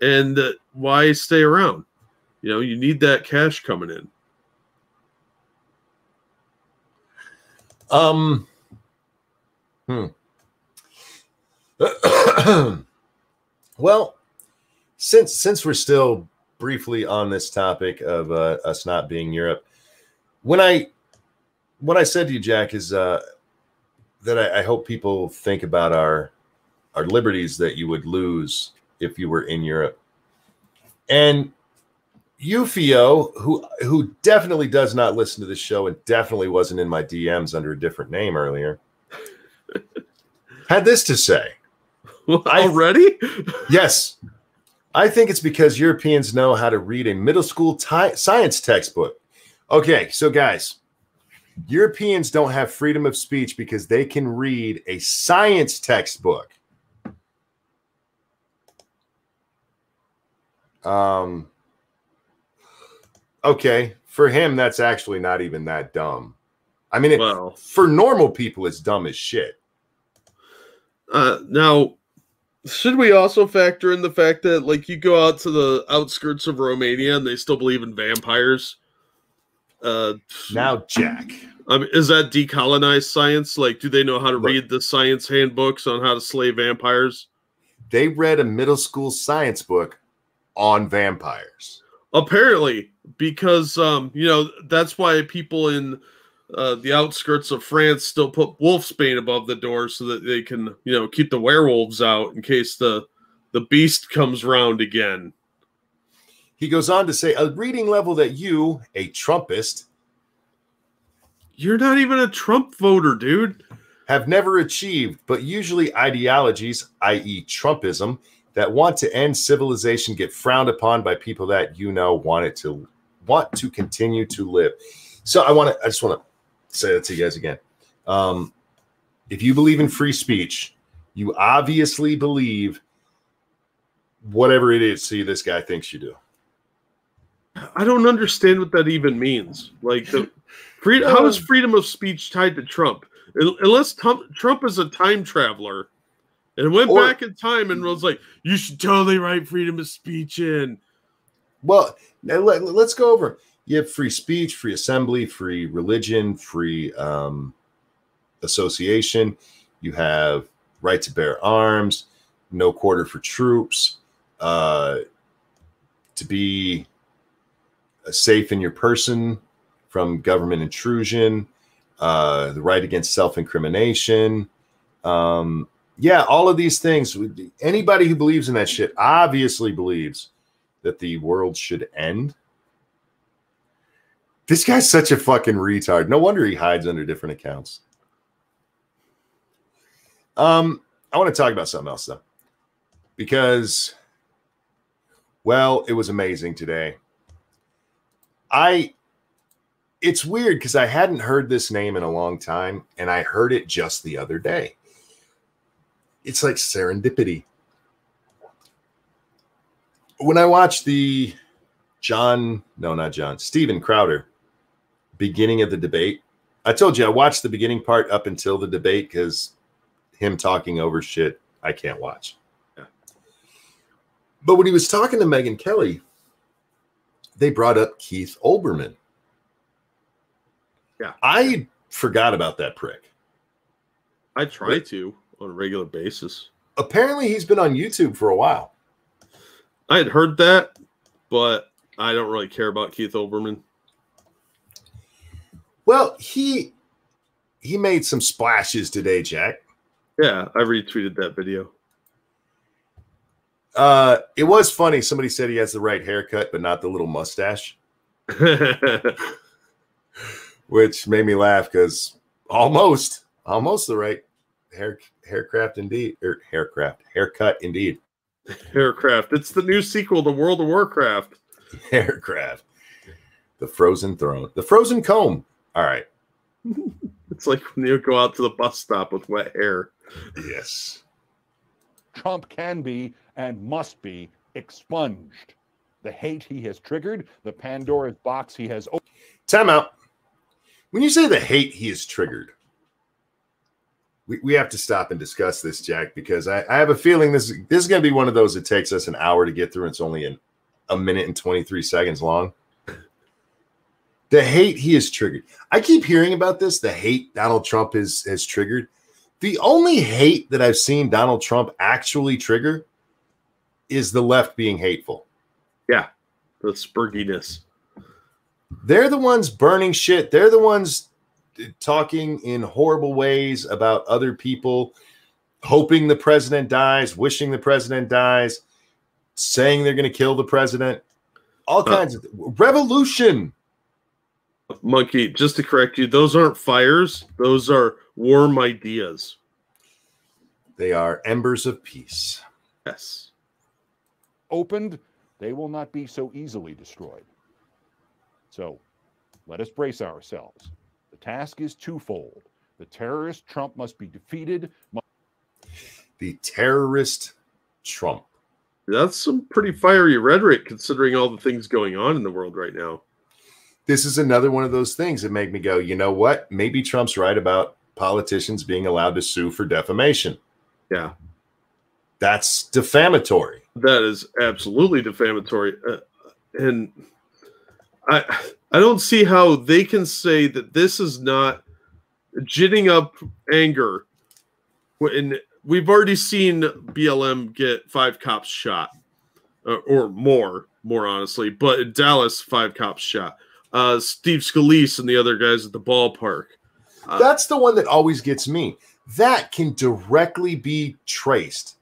And why stay around? You know, you need that cash coming in. Well, since we're still briefly on this topic of us not being Europe, what I said to you, Jack, is that I hope people think about our liberties that you would lose if you were in Europe. And Ufio, who definitely does not listen to this show and definitely wasn't in my DMs under a different name earlier, had this to say. Already? Yes. I think it's because Europeans know how to read a middle school science textbook. Okay, so guys, Europeans don't have freedom of speech because they can read a science textbook. Okay, for him, that's actually not even that dumb. I mean, for normal people, it's dumb as shit. Now, should we also factor in the fact that, like, you go out to the outskirts of Romania and they still believe in vampires? Now, Jack. I mean, is that decolonized science? Like, do they know how to read the science handbooks on how to slay vampires? They read a middle school science book on vampires. Apparently, because, you know, that's why people in the outskirts of France still put wolfsbane above the door so that they can, you know, keep the werewolves out in case the beast comes round again. He goes on to say, a reading level that you, a Trumpist, you're not even a Trump voter, dude, have never achieved, but usually ideologies, i.e. Trumpism, that want to end civilization get frowned upon by people that, you know, want to continue to live. So I just want to say that to you guys again. If you believe in free speech, you obviously believe whatever it is this guy thinks you do. I don't understand what that even means. Like, how is freedom of speech tied to Trump? Unless Trump is a time traveler and went back in time and was like, you should totally write freedom of speech in. Well, now let's go over. You have free speech, free assembly, free religion, free association. You have right to bear arms, no quarter for troops, to be safe in your person from government intrusion, the right against self-incrimination. Yeah, all of these things. Anybody who believes in that shit obviously believes that the world should end. This guy's such a fucking retard. No wonder he hides under different accounts. I want to talk about something else, though. Because, well, it was amazing today. It's weird because I hadn't heard this name in a long time, and I heard it just the other day. It's like serendipity. When I watched the Steven Crowder beginning of the debate, I told you I watched the beginning part up until the debate because him talking over shit I can't watch. Yeah. But when he was talking to Megyn Kelly, they brought up Keith Olbermann. Yeah. I forgot about that prick. I try to on a regular basis. Apparently he's been on YouTube for a while. I had heard that, but I don't really care about Keith Olbermann. Well, he made some splashes today, Jack. Yeah, I retweeted that video. It was funny. Somebody said he has the right haircut, but not the little mustache. Which made me laugh because almost the right haircut indeed. Haircraft. It's the new sequel to World of Warcraft. Haircraft. The Frozen Throne. The Frozen Comb. All right. It's like when you go out to the bus stop with wet hair. Yes. Trump can be and must be expunged. The hate he has triggered, the Pandora's box he has opened. Time out. When you say the hate he has triggered, we have to stop and discuss this, Jack, because I have a feeling this is going to be one of those that takes us an hour to get through. And it's only a minute and 23 seconds long. The hate he has triggered. I keep hearing about this. The hate Donald Trump has triggered. The only hate that I've seen Donald Trump actually trigger is the left being hateful. Yeah, the spurginess. They're the ones burning shit. They're the ones talking in horrible ways about other people, hoping the president dies, wishing the president dies, saying they're going to kill the president. All kinds of revolution. Monkey, just to correct you, those aren't fires. Those are warm ideas. They are embers of peace. Yes. Opened, they will not be so easily destroyed. So let us brace ourselves. The task is twofold. The terrorist Trump must be defeated. The terrorist Trump. That's some pretty fiery rhetoric considering all the things going on in the world right now. This is another one of those things that make me go, you know what? Maybe Trump's right about politicians being allowed to sue for defamation. Yeah. That's defamatory. That is absolutely defamatory. And I don't see how they can say that this is not ginning up anger. When we've already seen BLM get 5 cops shot, or more honestly. But in Dallas, 5 cops shot. Steve Scalise and the other guys at the ballpark. That's the one that always gets me. That can directly be traced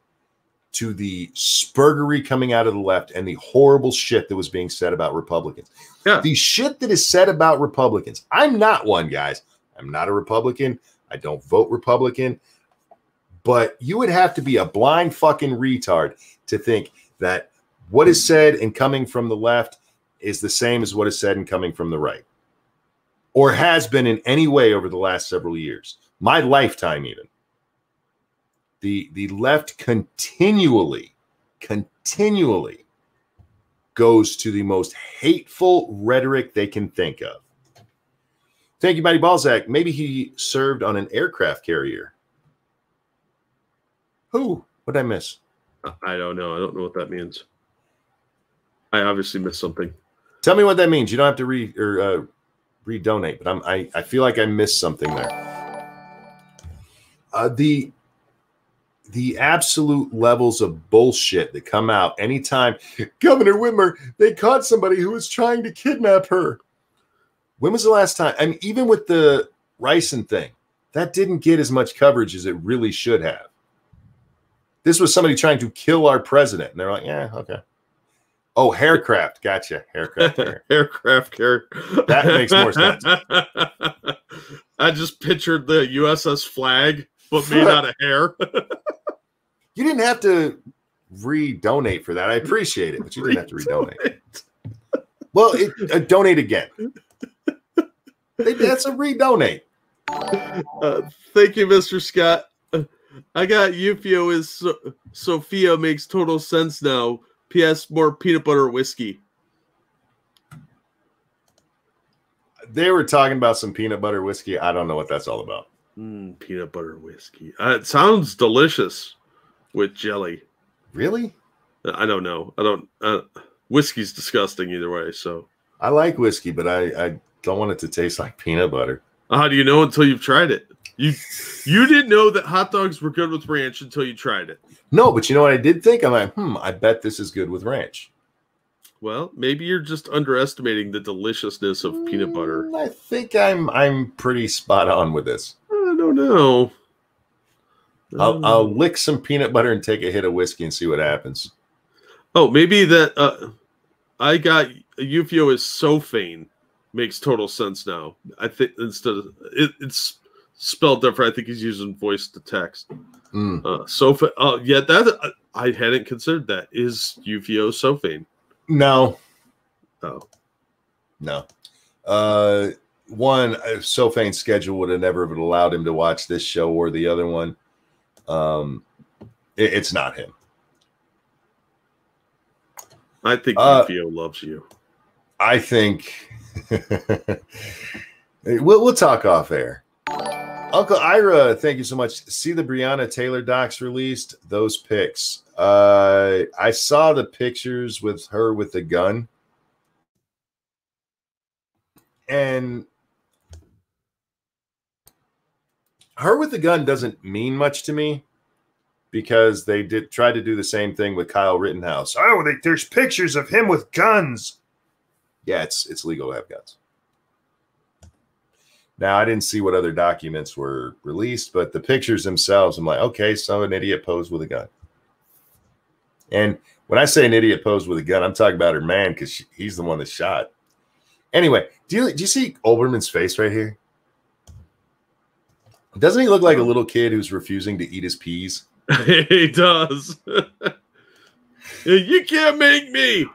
to the spurgery coming out of the left and the horrible shit that was being said about Republicans. Yeah. The shit that is said about Republicans. I'm not one, guys. I'm not a Republican. I don't vote Republican. But you would have to be a blind fucking retard to think that what is said and coming from the left is the same as what is said and coming from the right, or has been in any way over the last several years, my lifetime even. The left continually goes to the most hateful rhetoric they can think of. Thank you, Mighty Balzac. Maybe he served on an aircraft carrier. Who? What did I miss? I don't know. I don't know what that means. I obviously missed something. Tell me what that means. You don't have to redonate, but I feel like I missed something there. The absolute levels of bullshit that come out anytime. Governor Whitmer, they caught somebody who was trying to kidnap her. When was the last time? I mean, even with the Ricin thing, that didn't get as much coverage as it really should have. This was somebody trying to kill our president, and they're like, yeah, okay. Oh, Haircraft. Gotcha. Haircraft carrier. Aircraft carrier. That makes more sense. I just pictured the USS Flag, but made out of hair. You didn't have to redonate for that. I appreciate it, but you didn't have to redonate. Well, donate again. That's a redonate. Thank you, Mr. Scott. I got Eufio is Sophia makes total sense now. P.S. More peanut butter whiskey. They were talking about some peanut butter whiskey. I don't know what that's all about. Peanut butter whiskey. It sounds delicious with jelly. Really? I don't know. I don't. Whiskey's disgusting either way. So I like whiskey, but I don't want it to taste like peanut butter. How do you know until you've tried it? You didn't know that hot dogs were good with ranch until you tried it. No, but you know what I did think? I'm like, I bet this is good with ranch. Well, maybe you're just underestimating the deliciousness of peanut butter. I think I'm pretty spot on with this. I don't know. I'll lick some peanut butter and take a hit of whiskey and see what happens. Oh, maybe that I got Eufio is Sophane makes total sense now. I think instead of it's spelled different. I think he's using voice to text. Sophane. Yeah, that I hadn't considered that. Is Eufio Sophane? No. Oh. No. One, Sophane's schedule would have never have allowed him to watch this show or the other one. It's not him. I think Eufio loves you. I think we'll talk off air. Uncle Ira, thank you so much. See the Breonna Taylor docs released? Those pics. I saw the pictures with her with the gun. And her with the gun doesn't mean much to me because they did try to do the same thing with Kyle Rittenhouse. Oh, there's pictures of him with guns. Yeah, it's legal to have guns. Now, I didn't see what other documents were released, but the pictures themselves, I'm like, okay, so an idiot posed with a gun. And when I say an idiot posed with a gun, I'm talking about her man because he's the one that shot. Anyway, do you see Olbermann's face right here? Doesn't he look like a little kid who's refusing to eat his peas? He does. You can't make me.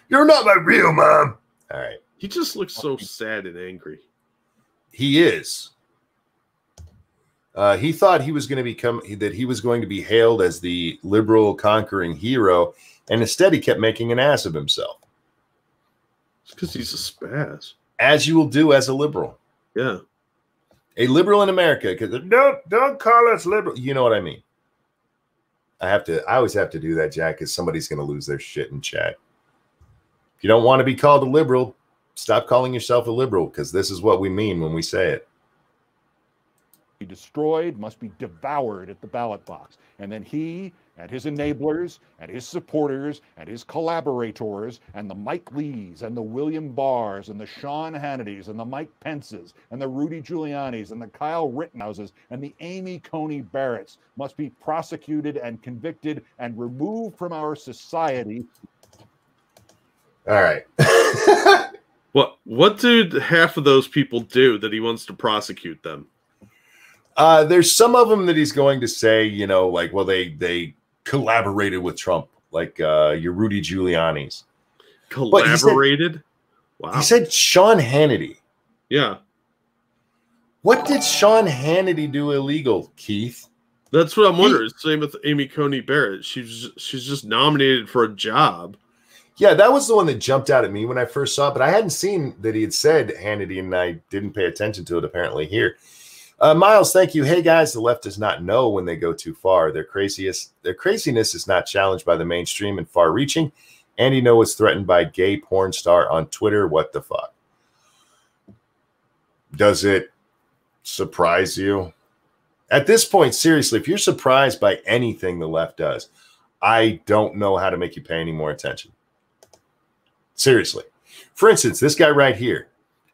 You're not my real mom. All right. He just looks so sad and angry. He is. He thought he was going to be hailed as the liberal conquering hero, and instead he kept making an ass of himself. It's because he's a spaz. As you will do as a liberal. Yeah. A liberal in America. Because don't call us liberal. You know what I mean? I always have to do that, Jack, because somebody's going to lose their shit in chat. If you don't want to be called a liberal, stop calling yourself a liberal, because this is what we mean when we say it. Be destroyed, must be devoured at the ballot box. And then he and his enablers and his supporters and his collaborators and the Mike Lees and the William Barrs and the Sean Hannitys and the Mike Pences and the Rudy Giulianis and the Kyle Rittenhouses and the Amy Coney Barretts must be prosecuted and convicted and removed from our society. All right. What did half of those people do that he wants to prosecute them? There's some of them that he's going to say, like, well, they collaborated with Trump, like your Rudy Giuliani's. Collaborated? Wow. He said Sean Hannity. Yeah. What did Sean Hannity do illegal, Keith? That's what I'm wondering. Same with Amy Coney Barrett. She's just nominated for a job. Yeah, that was the one that jumped out at me when I first saw it, but I hadn't seen that he had said Hannity, and I didn't pay attention to it apparently here. Miles, thank you. Hey, guys, the left does not know when they go too far. Their craziness is not challenged by the mainstream and far-reaching. Andy Ngo was threatened by gay porn star on Twitter. What the fuck? Does it surprise you? At this point, seriously, if you're surprised by anything the left does, I don't know how to make you pay any more attention. Seriously. For instance, this guy right here,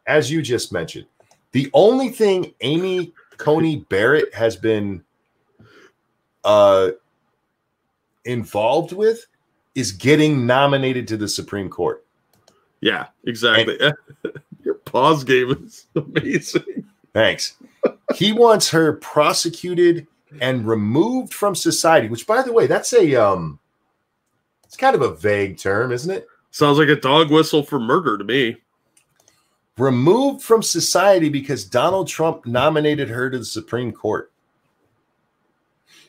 as you just mentioned, the only thing Amy Coney Barrett has been involved with is getting nominated to the Supreme Court. Yeah, exactly. Your pause game is amazing. Thanks. He wants her prosecuted and removed from society, which, by the way, that's it's kind of a vague term, isn't it? Sounds like a dog whistle for murder to me. Removed from society because Donald Trump nominated her to the Supreme Court.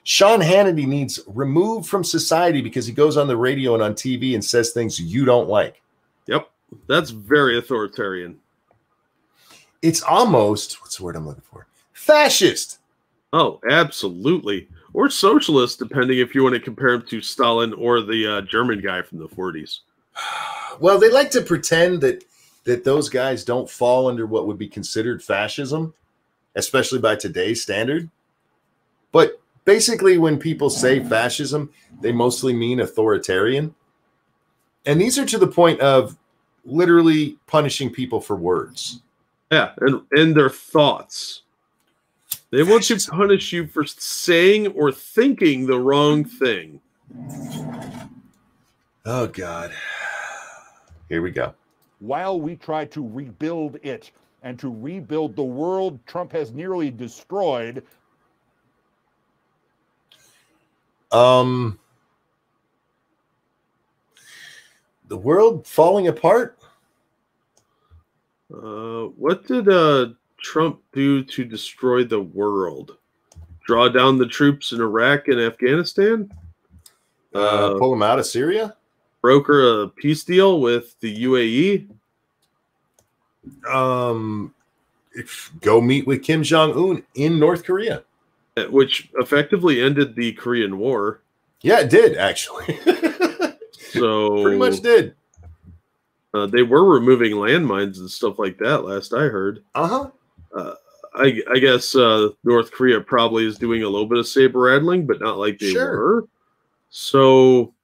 Sean Hannity needs removed from society because he goes on the radio and on TV and says things you don't like. Yep. That's very authoritarian. It's almost, what's the word I'm looking for? Fascist. Oh, absolutely. Or socialist, depending if you want to compare him to Stalin or the German guy from the 40s. Well, they like to pretend that those guys don't fall under what would be considered fascism, especially by today's standard. But basically, when people say fascism, they mostly mean authoritarian. And these are to the point of literally punishing people for words. Yeah, and their thoughts. They want to punish you for saying or thinking the wrong thing. Oh, God. Here we go. While we try to rebuild it and to rebuild the world Trump has nearly destroyed. The world falling apart? What did Trump do to destroy the world? Draw down the troops in Iraq and Afghanistan? Pull them out of Syria? Broker a peace deal with the UAE? go meet with Kim Jong-un in North Korea. Which effectively ended the Korean War. Yeah, it did, actually. So pretty much did. They were removing landmines and stuff like that, last I heard. I guess North Korea probably is doing a little bit of saber rattling, but not like they were. So,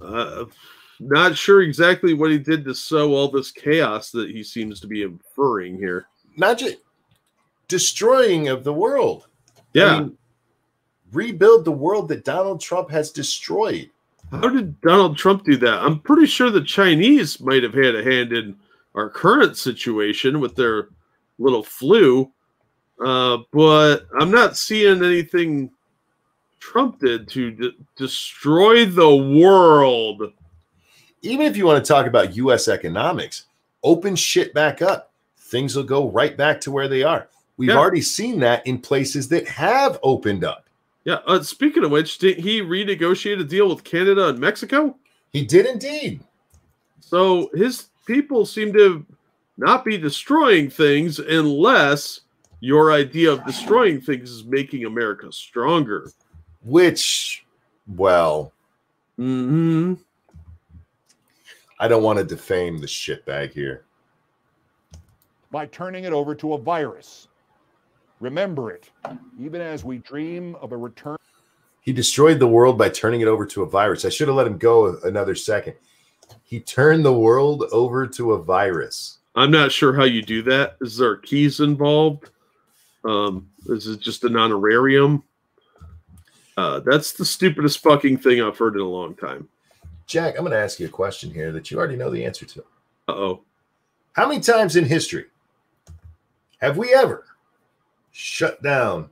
not sure exactly what he did to sow all this chaos that he seems to be inferring here. Not just destroying of the world. Yeah. I mean, rebuild the world that Donald Trump has destroyed. How did Donald Trump do that? I'm pretty sure the Chinese might have had a hand in our current situation with their little flu, but I'm not seeing anything Trump did to destroy the world. Even if you want to talk about U.S. economics, open shit back up. Things will go right back to where they are. We've already seen that in places that have opened up. Yeah. Speaking of which, did he renegotiate a deal with Canada and Mexico? He did indeed. So his people seem to not be destroying things unless your idea of destroying things is making America stronger. Which, well, I don't want to defame the shitbag here. By turning it over to a virus. Remember it, even as we dream of a return. He destroyed the world by turning it over to a virus. I should have let him go another second. He turned the world over to a virus. I'm not sure how you do that. Is there keys involved? Is it just an honorarium? That's the stupidest fucking thing I've heard in a long time. Jack, I'm going to ask you a question here that you already know the answer to. Uh-oh. How many times in history have we ever shut down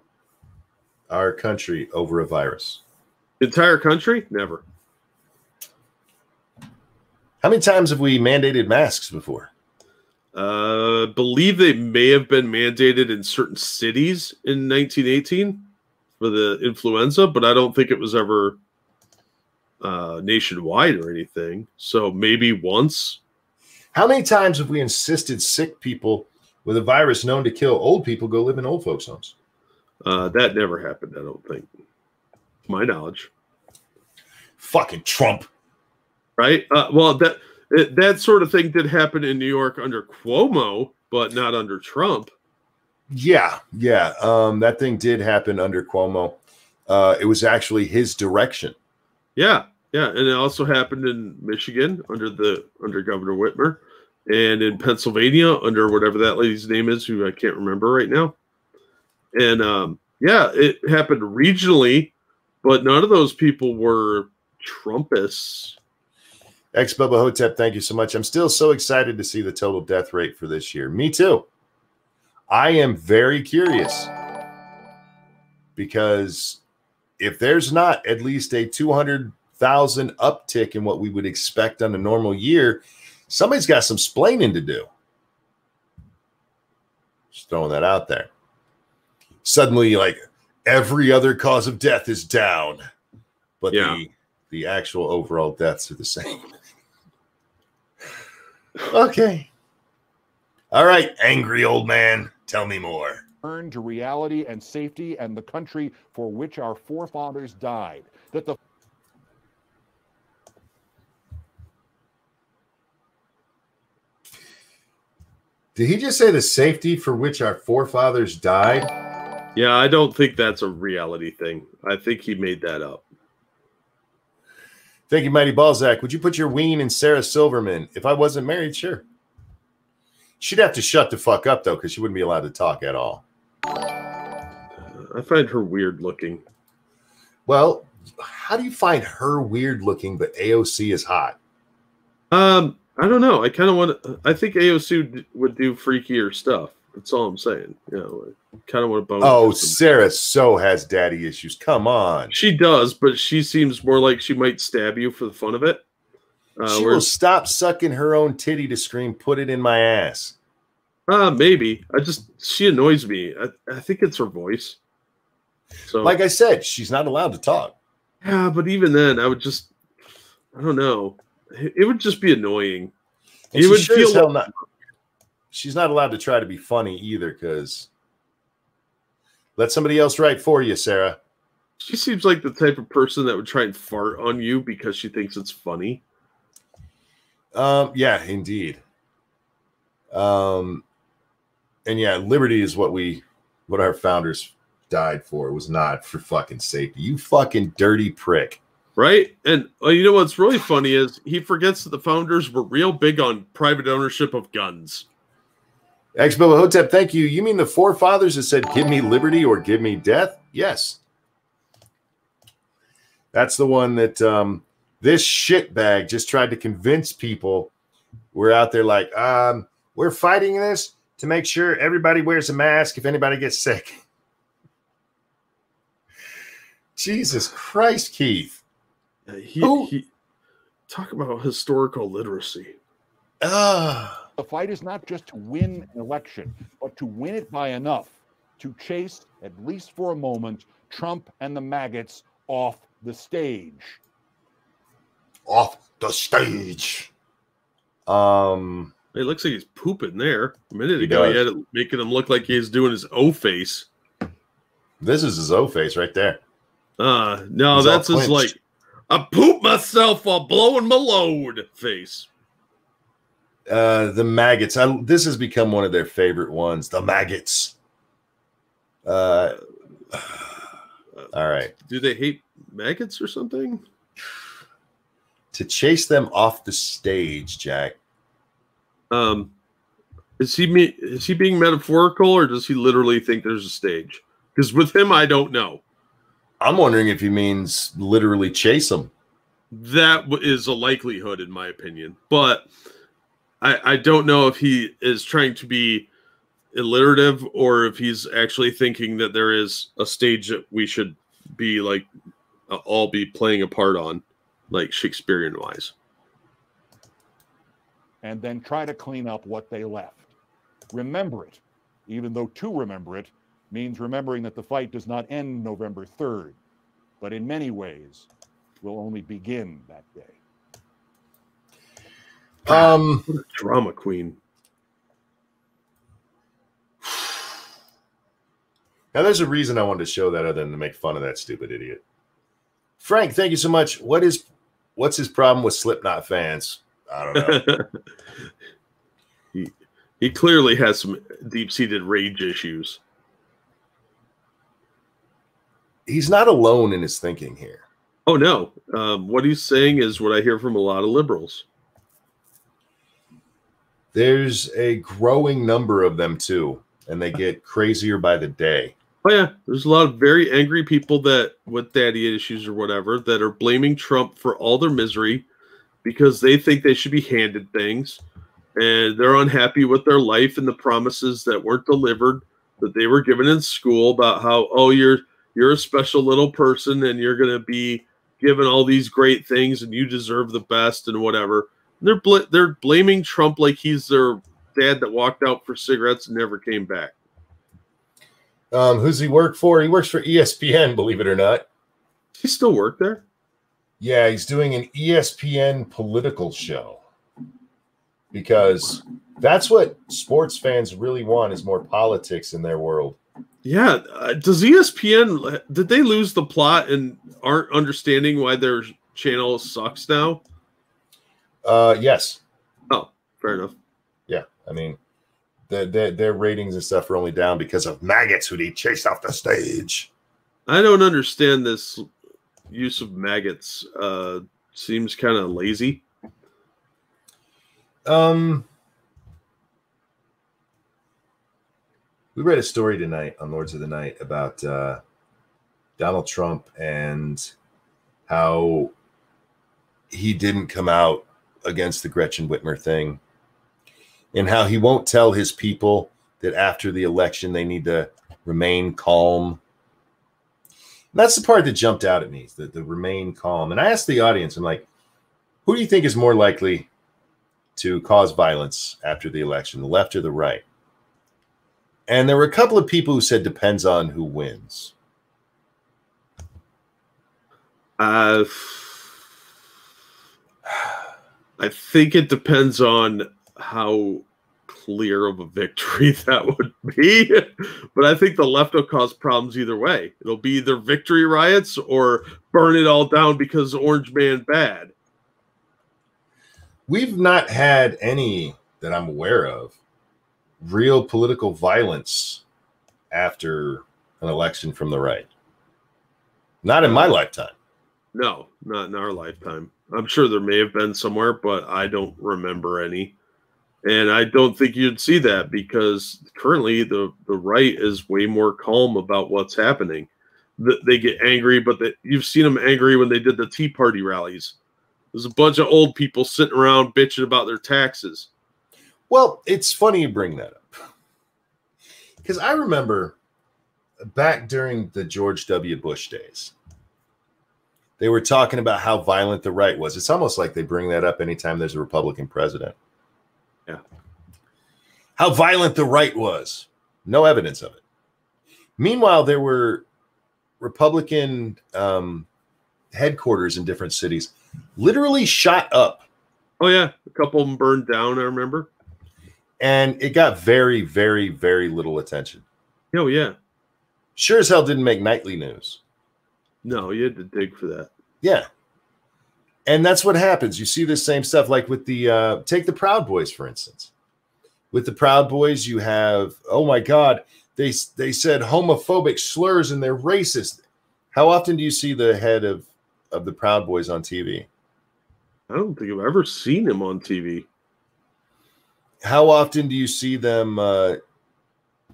our country over a virus? Entire country? Never. How many times have we mandated masks before? Believe they may have been mandated in certain cities in 1918 for the influenza, but I don't think it was ever nationwide or anything. So maybe once. How many times have we insisted sick people with a virus known to kill old people go live in old folks' homes? That never happened, I don't think. To my knowledge. Fucking Trump. Right? Well, that sort of thing did happen in New York under Cuomo, but not under Trump. Yeah. That thing did happen under Cuomo. It was actually his direction. Yeah, and it also happened in Michigan under Governor Whitmer, and in Pennsylvania under whatever that lady's name is, who I can't remember right now. And it happened regionally, but none of those people were Trumpists. Ex Bubba Hotep, thank you so much. I'm still so excited to see the total death rate for this year. Me too. I am very curious because if there's not at least a 200,000 uptick in what we would expect on a normal year, somebody's got some splaining to do. Just throwing that out there. Suddenly, like, every other cause of death is down, but the actual overall deaths are the same. Okay. All right, angry old man, tell me more. Return to reality and safety and the country for which our forefathers died. That the Did he just say the safety for which our forefathers died? Yeah, I don't think that's a reality thing. I think he made that up. Thank you, Mighty Balzac. Would you put your ween in Sarah Silverman? If I wasn't married, sure. She'd have to shut the fuck up, though, because she wouldn't be allowed to talk at all. I find her weird looking. Well, how do you find her weird looking, but AOC is hot? I don't know. I kind of want. I think AOC would do freakier stuff. That's all I'm saying. You know, I kind of want to bone. Oh, Sarah so has daddy issues. Come on. She does, but she seems more like she might stab you for the fun of it. She will stop sucking her own titty to scream, "Put it in my ass." Maybe. She annoys me. I think it's her voice. So, like I said, she's not allowed to talk. Yeah, but even then, I don't know. It would just be annoying. It would feel she's not allowed to try to be funny either, because let somebody else write for you, Sarah. She seems like the type of person that would try and fart on you because she thinks it's funny. Yeah, indeed. And yeah, liberty is what our founders died for. It was not for fucking safety. You fucking dirty prick. Right? And you know what's really funny is he forgets that the founders were real big on private ownership of guns. Ex-Billa Hotep, thank you. You mean the forefathers that said, give me liberty or give me death? Yes. That's the one that this shitbag just tried to convince people. We're out there like, we're fighting this to make sure everybody wears a mask if anybody gets sick. Jesus Christ, Keith. He talk about historical literacy. The fight is not just to win an election, but to win it by enough to chase, at least for a moment, Trump and the maggots off the stage. Off the stage. It looks like he's pooping there. A minute ago, he had it making him look like he's doing his O face. This is his O face right there. No, that's his like, I poop myself while blowing my load face. The maggots. This has become one of their favorite ones. The maggots. All right. Do they hate maggots or something? To chase them off the stage, Jack. Is he being metaphorical, or does he literally think there's a stage? Because with him, I don't know. I'm wondering if he means literally chase them. That is a likelihood, in my opinion. But I don't know if he is trying to be alliterative or if he's actually thinking that there is a stage that we should be like all be playing a part on, like Shakespearean wise. And then try to clean up what they left. Remember it, even though to remember it means remembering that the fight does not end November 3rd, but in many ways will only begin that day. What a drama queen. Now, there's a reason I wanted to show that other than to make fun of that stupid idiot. Frank, thank you so much. What's his problem with Slipknot fans? I don't know. He clearly has some deep-seated rage issues. He's not alone in his thinking here. Oh, no. What he's saying is what I hear from a lot of liberals. There's a growing number of them, too, and they get crazier by the day. Oh, yeah. There's a lot of very angry people that with daddy issues or whatever that are blaming Trump for all their misery because they think they should be handed things, and they're unhappy with their life and the promises that weren't delivered that they were given in school about how, oh, you're a special little person and you're going to be given all these great things and you deserve the best and whatever. And they're blaming Trump like he's their dad that walked out for cigarettes and never came back. Who's he work for? He works for ESPN, believe it or not. Does he still work there? Yeah, he's doing an ESPN political show. Because that's what sports fans really want, is more politics in their world. Yeah. Does ESPN, did they lose the plot and aren't understanding why their channel sucks now? Yes. Oh, fair enough. Yeah, I mean, their ratings and stuff are only down because of maggots who they chased off the stage. I don't understand this use of maggots. Seems kind of lazy. We read a story tonight on Lords of the Night about Donald Trump and how he didn't come out against the Gretchen Whitmer thing, and how he won't tell his people that after the election they need to remain calm. And that's the part that jumped out at me, the remain calm. And I asked the audience, I'm like, who do you think is more likely to cause violence after the election, the left or the right? And there were a couple of people who said depends on who wins. I think it depends on how clear of a victory that would be. But I think the left will cause problems either way. It'll be either victory riots or burn it all down because Orange Man bad. We've not had any that I'm aware of real political violence after an election from the right. Not in my lifetime. No, not in our lifetime. I'm sure there may have been somewhere, but I don't remember any. And I don't think you'd see that because currently the right is way more calm about what's happening. They get angry, but you've seen them angry when they did the Tea Party rallies. There's a bunch of old people sitting around bitching about their taxes. Well, it's funny you bring that up. Because I remember back during the George W. Bush days, they were talking about how violent the right was. It's almost like they bring that up anytime there's a Republican president. Yeah. How violent the right was. No evidence of it. Meanwhile, there were Republican headquarters in different cities literally shot up. Oh, yeah. A couple of them burned down, I remember. And it got very, very, very little attention. Oh, yeah. Sure as hell didn't make nightly news. No, you had to dig for that. Yeah. And that's what happens. You see this same stuff like with the take the Proud Boys, for instance. With the Proud Boys, you have, oh my God, they said homophobic slurs and they're racist. How often do you see the head of the Proud Boys on TV? I don't think I've ever seen him on TV. How often do you see them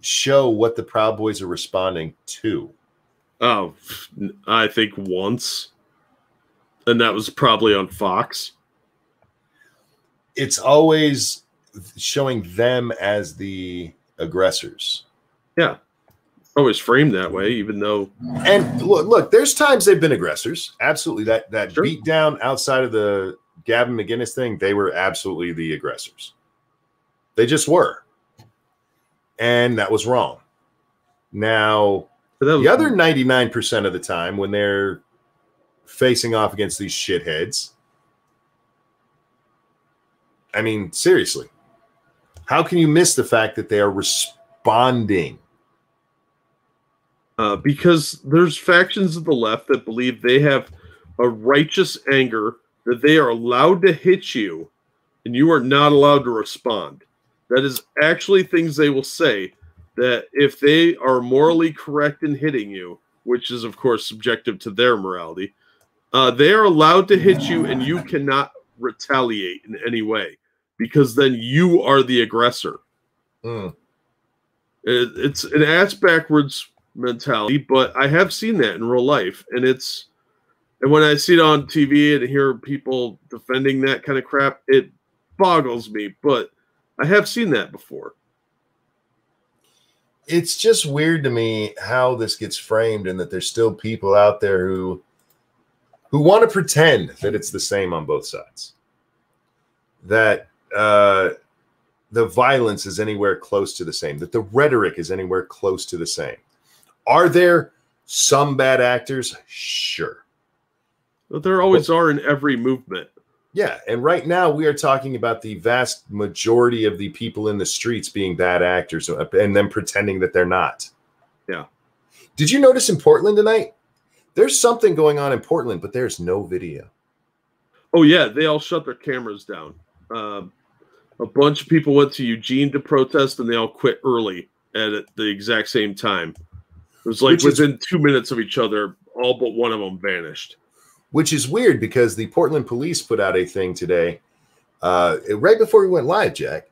show what the Proud Boys are responding to? Oh, I think once. And that was probably on Fox. It's always showing them as the aggressors. Yeah. Always framed that way, even though. And look, there's times they've been aggressors. Absolutely. That Sure. beat down outside of the Gavin McInnes thing, they were absolutely the aggressors. They just were. And that was wrong. Now, the other 99% of the time when they're facing off against these shitheads, I mean, seriously, how can you miss the fact that they are responding? Because there's factions of the left that believe they have a righteous anger that they are allowed to hit you and you are not allowed to respond. That is actually things they will say, that if they are morally correct in hitting you, which is, of course, subjective to their morality, they are allowed to hit you and you cannot retaliate in any way because then you are the aggressor. It's an ass-backwards mentality, but I have seen that in real life. And when I see it on TV and hear people defending that kind of crap, it boggles me. But I have seen that before. It's just weird to me how this gets framed and that there's still people out there who want to pretend that it's the same on both sides. That the violence is anywhere close to the same, that the rhetoric is anywhere close to the same. Are there some bad actors? Sure. But there always are in every movement. Yeah, and right now we are talking about the vast majority of the people in the streets being bad actors and them pretending that they're not. Yeah. Did you notice in Portland tonight? There's something going on in Portland, but there's no video. Oh, yeah, they all shut their cameras down. A bunch of people went to Eugene to protest, and they all quit early at the exact same time. It was like within 2 minutes of each other, all but one of them vanished. Which is weird because the Portland police put out a thing today, right before we went live, Jack,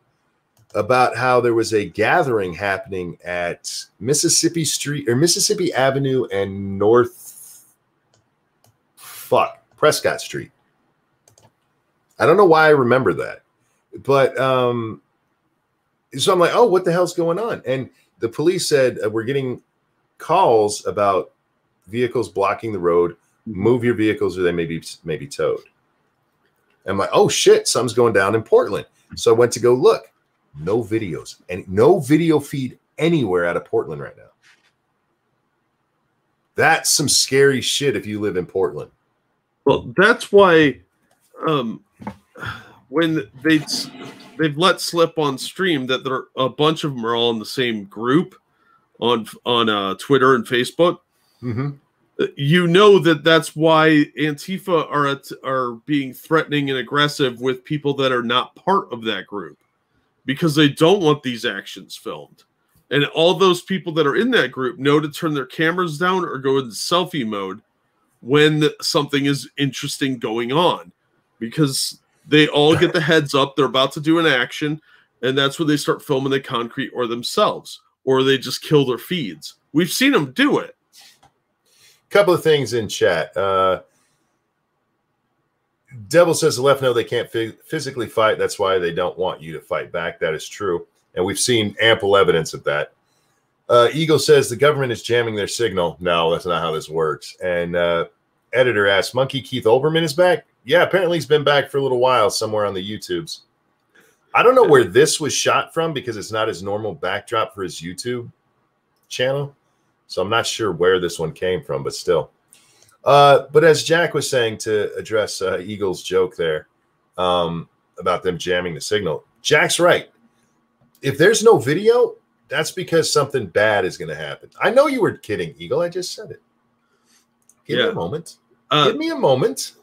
about how there was a gathering happening at Mississippi Street or Mississippi Avenue and Prescott Street. I don't know why I remember that, but so I'm like, oh, what the hell's going on? And the police said we're getting calls about vehicles blocking the road. Move your vehicles or they may be towed. I'm like, oh shit, something's going down in Portland. So I went to go look. No videos and no video feed anywhere out of Portland right now. That's some scary shit if you live in Portland. Well, that's why when they've let slip on stream that there a bunch of them are all in the same group on Twitter and Facebook. Mm-hmm. You know that's why Antifa are being threatening and aggressive with people that are not part of that group, because they don't want these actions filmed. And all those people that are in that group know to turn their cameras down or go into selfie mode when something is interesting going on, because they all get the heads up they're about to do an action, and that's when they start filming the concrete or themselves, or they just kill their feeds. We've seen them do it. Couple of things in chat. Devil says the left know they can't physically fight. That's why they don't want you to fight back. That is true. And we've seen ample evidence of that. Eagle says the government is jamming their signal. No, that's not how this works. And editor asks, Monkey Keith Olbermann is back? Yeah, apparently he's been back for a little while somewhere on the YouTubes. I don't know where this was shot from because it's not his normal backdrop for his YouTube channel. So I'm not sure where this one came from, but still. But as Jack was saying, to address Eagle's joke there about them jamming the signal, Jack's right. If there's no video, that's because something bad is going to happen. I know you were kidding, Eagle. I just said it. Give me a moment. Give me a moment.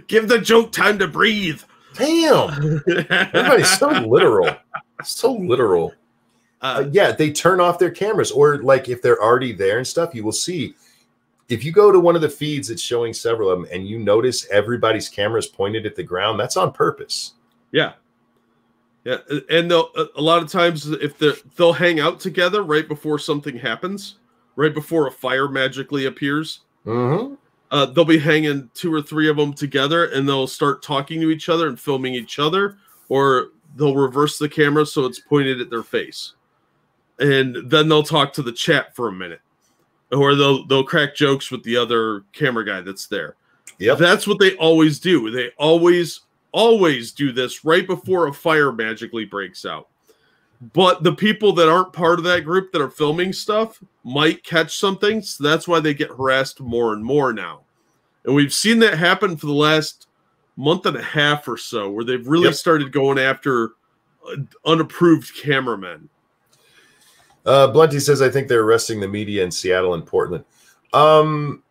Give the joke time to breathe. Damn. Everybody's so literal. So literal. Yeah, they turn off their cameras, or like if they're already there and stuff, you will see. If you go to one of the feeds that's showing several of them and you notice everybody's cameras pointed at the ground, that's on purpose. Yeah. Yeah. And a lot of times if they'll hang out together right before something happens, right before a fire magically appears. Mm-hmm. They'll be hanging 2 or 3 of them together, and they'll start talking to each other and filming each other, or they'll reverse the camera so it's pointed at their face. And then they'll talk to the chat for a minute, or they'll crack jokes with the other camera guy that's there. Yep. That's what they always do. They always do this right before a fire magically breaks out. But the people that aren't part of that group that are filming stuff might catch something, so that's why they get harassed more and more now. And we've seen that happen for the last month and a half or so, where they've really started going after unapproved cameramen. Blunty says, I think they're arresting the media in Seattle and Portland. Some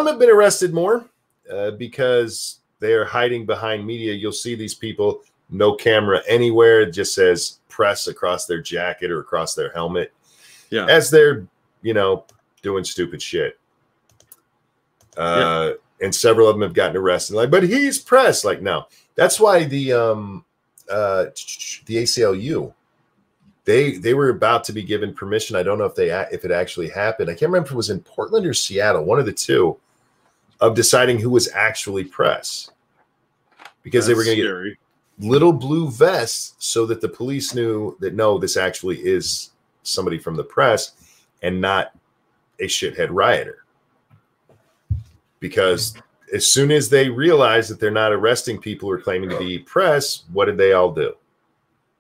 have been arrested more because they're hiding behind media. You'll see these people, no camera anywhere. It just says press across their jacket or across their helmet. Yeah. As they're, doing stupid shit. And several of them have gotten arrested. Like, but he's press. Like, no. That's why the ACLU, they were about to be given permission. I don't know if it actually happened. I can't remember if it was in Portland or Seattle, one of the two, of deciding who was actually press, because they were going to get little blue vests so that the police knew that no, this actually is somebody from the press and not a shithead rioter. Because as soon as they realize that they're not arresting people who are claiming to be press, what did they all do?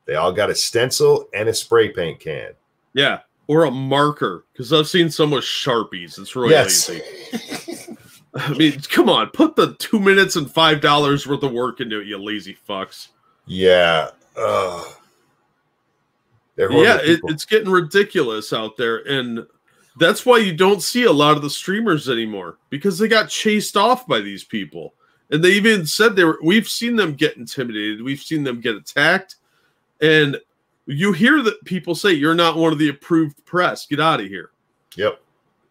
They all got a stencil and a spray paint can. Yeah, or a marker, because I've seen some with Sharpies. It's really easy. I mean, come on, put the 2 minutes and $5 worth of work into it, you lazy fucks. Yeah. It's getting ridiculous out there, and that's why you don't see a lot of the streamers anymore, because they got chased off by these people. And they even said we've seen them get intimidated. We've seen them get attacked. And you hear that people say, you're not one of the approved press. Get out of here. Yep.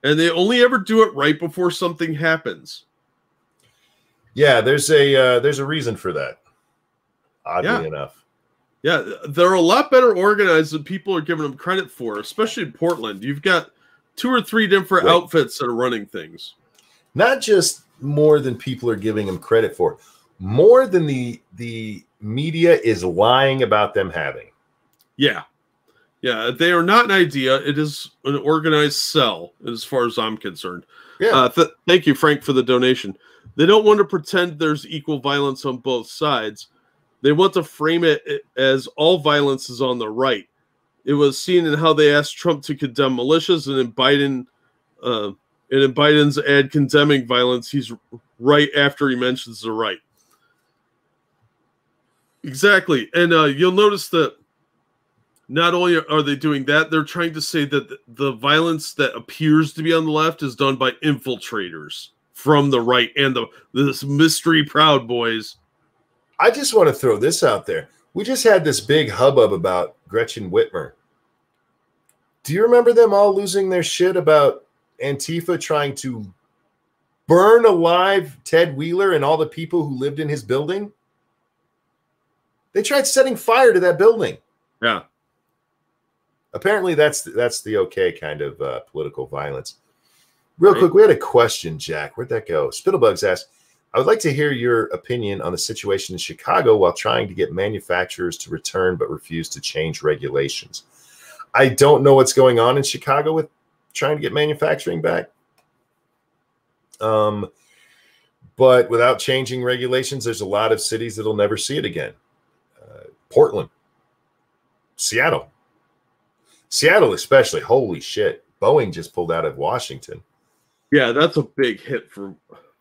And they only ever do it right before something happens. Yeah, there's a reason for that. Oddly enough. Yeah, they're a lot better organized than people are giving them credit for, especially in Portland. You've got 2 or 3 different outfits that are running things. Not just more than people are giving them credit for, more than the media is lying about them having. Yeah. Yeah, they are not an idea. It is an organized cell, as far as I'm concerned. Yeah. Thank you, Frank, for the donation. They don't want to pretend there's equal violence on both sides. They want to frame it as all violence is on the right. It was seen in how they asked Trump to condemn militias, and in Biden's ad condemning violence, he's right after he mentions the right. Exactly. And you'll notice that not only are they doing that, they're trying to say that the violence that appears to be on the left is done by infiltrators from the right and this mystery Proud Boys. I just want to throw this out there. We just had this big hubbub about Gretchen Whitmer. Do you remember them all losing their shit about Antifa trying to burn alive Ted Wheeler and all the people who lived in his building? They tried setting fire to that building. Yeah. Apparently that's the okay kind of political violence. Real quick, we had a question, Jack. Where'd that go? Spittlebugs asked, I would like to hear your opinion on the situation in Chicago while trying to get manufacturers to return but refuse to change regulations. I don't know what's going on in Chicago with trying to get manufacturing back. But without changing regulations, there's a lot of cities that'll never see it again. Portland, Seattle especially. Holy shit. Boeing just pulled out of Washington. Yeah, that's a big hit for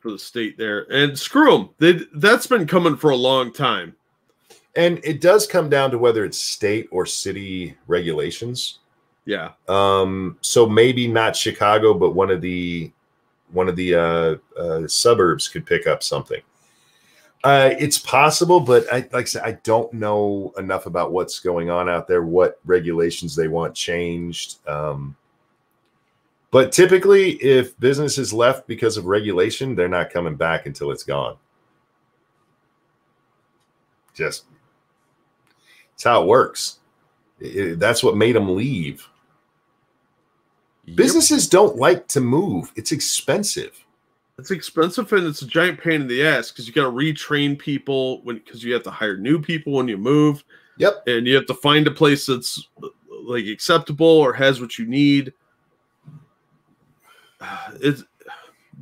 the state there. And screw them. That's been coming for a long time. And it does come down to whether it's state or city regulations. Yeah. So maybe not Chicago, but one of the suburbs could pick up something. It's possible, but like I said, I don't know enough about what's going on out there, what regulations they want changed. But typically, if business is left because of regulation, they're not coming back until it's gone. It's how it works. That's what made them leave. Yep. Businesses don't like to move. It's expensive. It's expensive, and it's a giant pain in the ass because you got to retrain people because you have to hire new people when you move. Yep. And you have to find a place that's like acceptable or has what you need.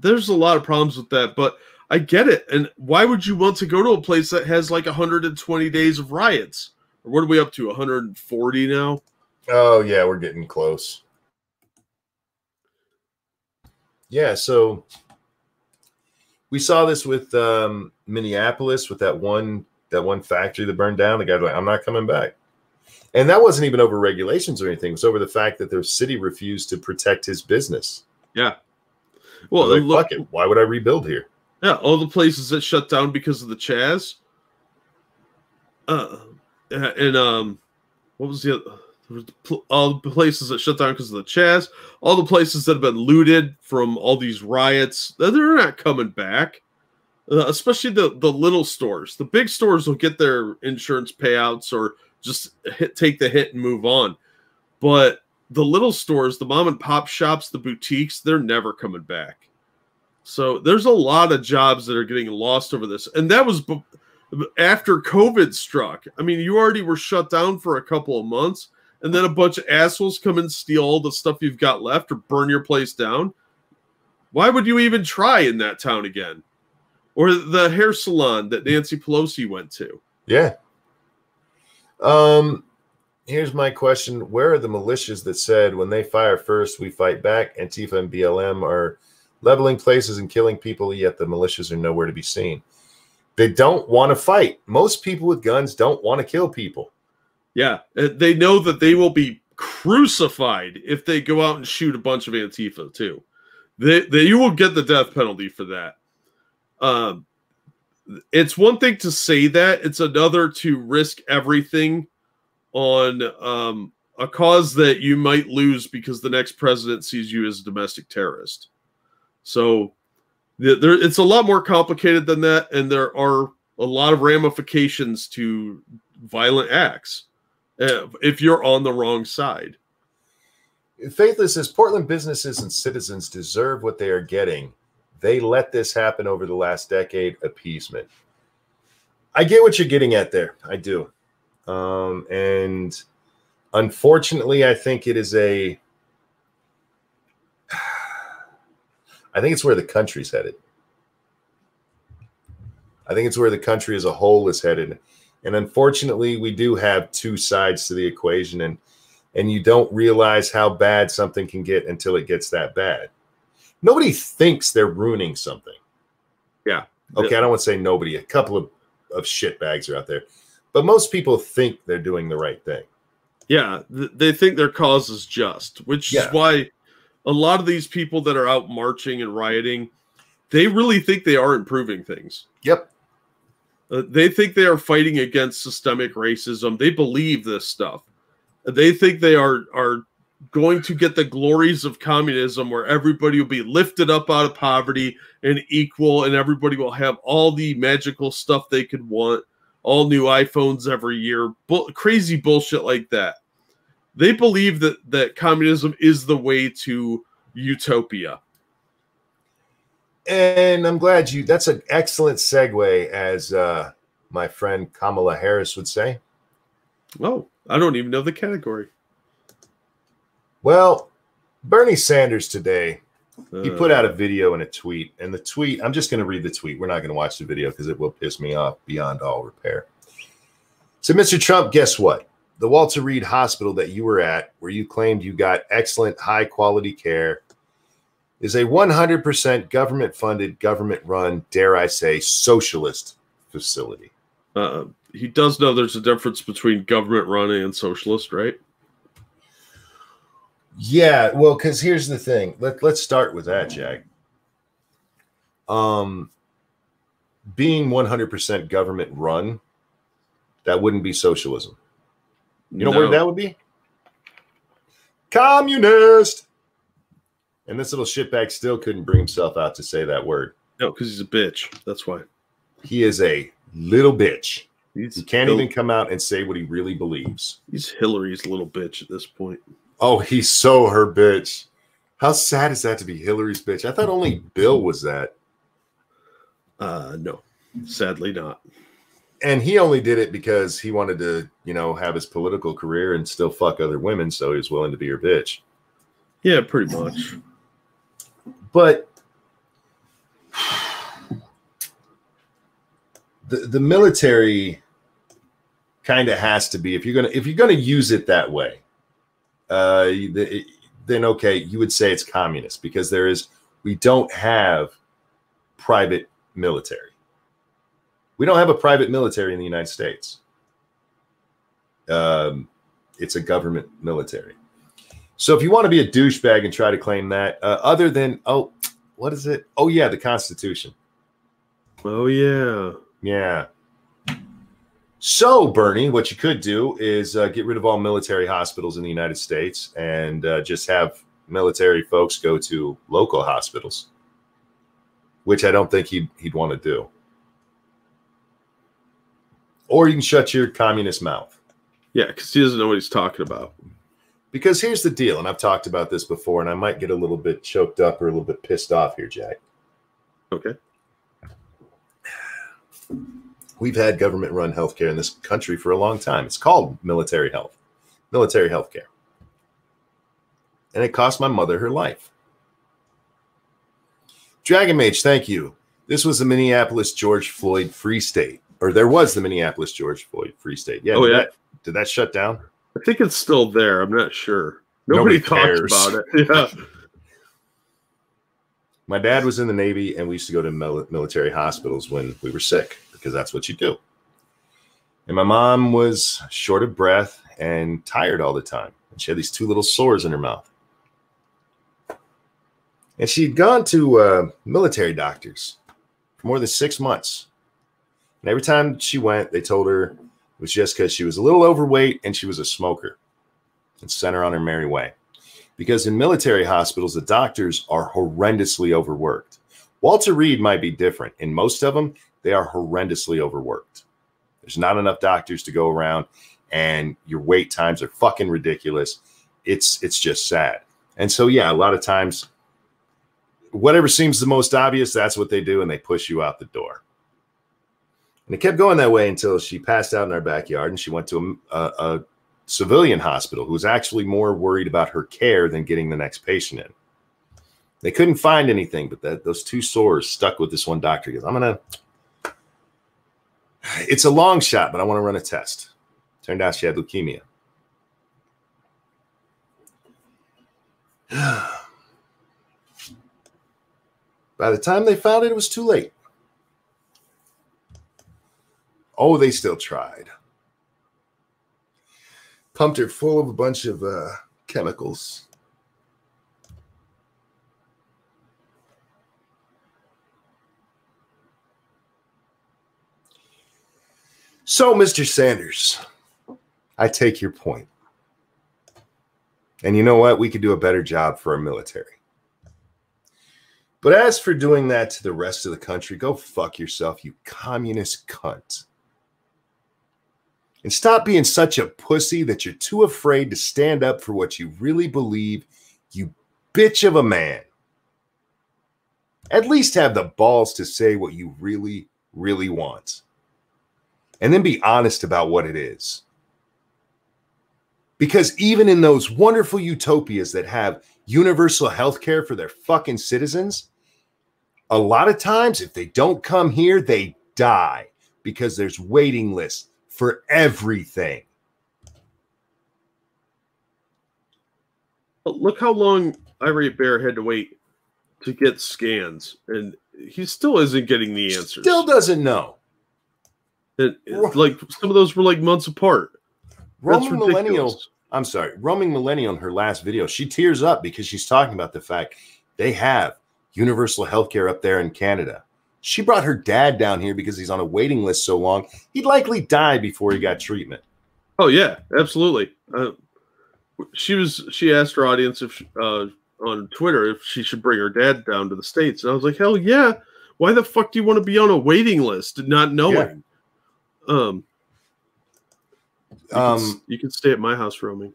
There's a lot of problems with that, but I get it. And why would you want to go to a place that has like 120 days of riots? Or what are we up to? 140 now? Oh yeah, we're getting close. Yeah, so we saw this with Minneapolis with that one factory that burned down. The guy's like, I'm not coming back. And that wasn't even over regulations or anything. It was over the fact that the city refused to protect his business. Yeah. Well, like, fuck it. Why would I rebuild here? Yeah, all the places that shut down because of the Chaz. What was the other? All the places that shut down because of the Chaz. All the places that have been looted from all these riots. They're not coming back. Especially the little stores. The big stores will get their insurance payouts or just take the hit and move on. But the little stores, the mom and pop shops, the boutiques, they're never coming back. So there's a lot of jobs that are getting lost over this. And that was after COVID struck. I mean, you already were shut down for a couple of months, and then a bunch of assholes come and steal all the stuff you've got left or burn your place down. Why would you even try in that town again? Or the hair salon that Nancy Pelosi went to. Yeah. Here's my question. Where are the militias that said when they fire first, we fight back? Antifa and BLM are leveling places and killing people, yet the militias are nowhere to be seen. They don't want to fight. Most people with guns don't want to kill people. Yeah. They know that they will be crucified if they go out and shoot a bunch of Antifa too. You will get the death penalty for that. It's one thing to say that. It's another to risk everything on a cause that you might lose because the next president sees you as a domestic terrorist. So it's a lot more complicated than that, and there are a lot of ramifications to violent acts if you're on the wrong side. Faithless says Portland businesses and citizens deserve what they are getting. They let this happen over the last decade. Appeasement. I get what you're getting at there. I do. And unfortunately, I think it is I think it's where the country's headed. I think it's where the country as a whole is headed. And unfortunately, we do have two sides to the equation, and you don't realize how bad something can get until it gets that bad. Nobody thinks they're ruining something. Yeah. Okay, I don't want to say nobody. A couple of shitbags are out there. But most people think they're doing the right thing. Yeah, they think their cause is just, which is why a lot of these people that are out marching and rioting, they really think they are improving things. Yep. They think they are fighting against systemic racism. They believe this stuff. They think they are going to get the glories of communism, where everybody will be lifted up out of poverty and equal, and everybody will have all the magical stuff they could want, all new iPhones every year, crazy bullshit like that. They believe that communism is the way to utopia. And I'm glad that's an excellent segue, as my friend Kamala Harris would say. Oh, I don't even know the category. Well, Bernie Sanders today, he put out a video and a tweet. And the tweet, I'm just going to read the tweet. We're not going to watch the video because it will piss me off beyond all repair. So, Mr. Trump, guess what? The Walter Reed Hospital that you were at, where you claimed you got excellent, high-quality care, is a 100% government-funded, government-run, dare I say, socialist facility. He does know there's a difference between government-run and socialist, right? Yeah, well, because here's the thing. Let's start with that, Jack. Being 100% government-run, that wouldn't be socialism. You know where that would be? Communist. And this little shitbag still couldn't bring himself out to say that word. No, because he's a bitch. That's why. He is a little bitch. He can't even come out and say what he really believes. He's Hillary's little bitch at this point. Oh, he's so her bitch. How sad is that to be Hillary's bitch? I thought only Bill was that. No, sadly not. And he only did it because he wanted to, have his political career and still fuck other women, so he was willing to be her bitch. Yeah, pretty much. But the military kind of has to be, if you're gonna use it that way, then okay, you would say it's communist, because we don't have private military. We don't have a private military in the United States. It's a government military. So if you want to be a douchebag and try to claim that, other than, what is it? Oh, yeah, the Constitution. Oh, yeah. Yeah. So, Bernie, what you could do is get rid of all military hospitals in the United States and just have military folks go to local hospitals, which I don't think he'd want to do. Or you can shut your communist mouth. Yeah, because he doesn't know what he's talking about. Because here's the deal, and I've talked about this before, and I might get a little bit choked up or a little bit pissed off here, Jack. Okay. We've had government-run healthcare in this country for a long time. It's called military healthcare. And it cost my mother her life. Dragon Mage, thank you. This was the Minneapolis George Floyd Free State. Or there was the Minneapolis George Floyd Free State. Yeah. Did that shut down? I think it's still there. I'm not sure. Nobody talks about it. Yeah. My dad was in the Navy, and we used to go to military hospitals when we were sick, because that's what you do. And my mom was short of breath and tired all the time. And she had these two little sores in her mouth. And she'd gone to military doctors for more than 6 months. And every time she went, they told her it was just because she was a little overweight and she was a smoker, and sent her on her merry way. Because in military hospitals, the doctors are horrendously overworked. Walter Reed might be different. In most of them, they are horrendously overworked. There's not enough doctors to go around, and your wait times are fucking ridiculous. It's just sad. And so, yeah, a lot of times, whatever seems the most obvious, that's what they do, and they push you out the door. And it kept going that way until she passed out in our backyard, and she went to a civilian hospital who was actually more worried about her care than getting the next patient in. They couldn't find anything, but those two sores stuck with this one doctor. He goes, it's a long shot, but I want to run a test. Turned out she had leukemia. By the time they found it, it was too late. Oh, they still tried. Pumped her full of a bunch of chemicals. So, Mr. Sanders, I take your point. And you know what? We could do a better job for our military. But as for doing that to the rest of the country, go fuck yourself, you communist cunt. And stop being such a pussy that you're too afraid to stand up for what you really believe, you bitch of a man. At least have the balls to say what you really, really want. And then be honest about what it is. Because even in those wonderful utopias that have universal health care for their fucking citizens, a lot of times if they don't come here, they die because there's waiting lists for everything. Look how long Irate Bear had to wait to get scans, and he still isn't getting the answers. Still doesn't know. And like some of those were like months apart. Roaming Millennial, I'm sorry, Roaming Millennial in her last video, she tears up because she's talking about the fact they have universal healthcare up there in Canada. She brought her dad down here because he's on a waiting list so long, he'd likely die before he got treatment. Oh yeah, absolutely. She asked her audience if on Twitter if she should bring her dad down to the States, and I was like, hell yeah. Why the fuck do you want to be on a waiting list not knowing? Yeah. You can stay at my house, Roaming.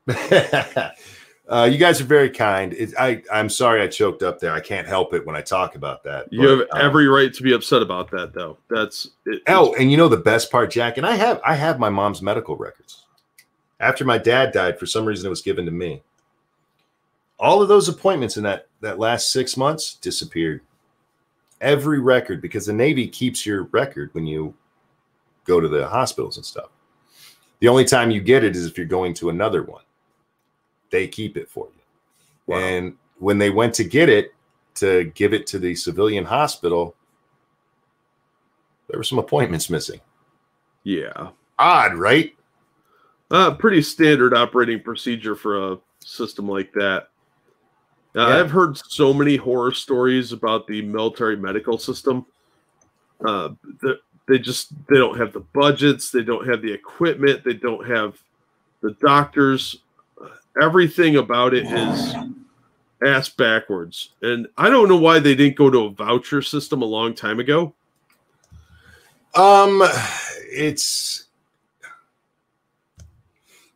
You guys are very kind. I'm sorry I choked up there. I can't help it when I talk about that. You have every right to be upset about that, though. That's it. Oh, and you know the best part, Jack, and I have my mom's medical records. After my dad died, for some reason it was given to me. All of those appointments in that last 6 months disappeared. Every record, because the Navy keeps your record when you go to the hospitals and stuff. The only time you get it is if you're going to another one. They keep it for you. Wow. And when they went to get it, to give it to the civilian hospital, there were some appointments missing. Yeah. Odd, right? Pretty standard operating procedure for a system like that. Yeah. I've heard so many horror stories about the military medical system. They don't have the budgets, they don't have the equipment, they don't have the doctors. Everything about it is ass backwards. And I don't know why they didn't go to a voucher system a long time ago. It's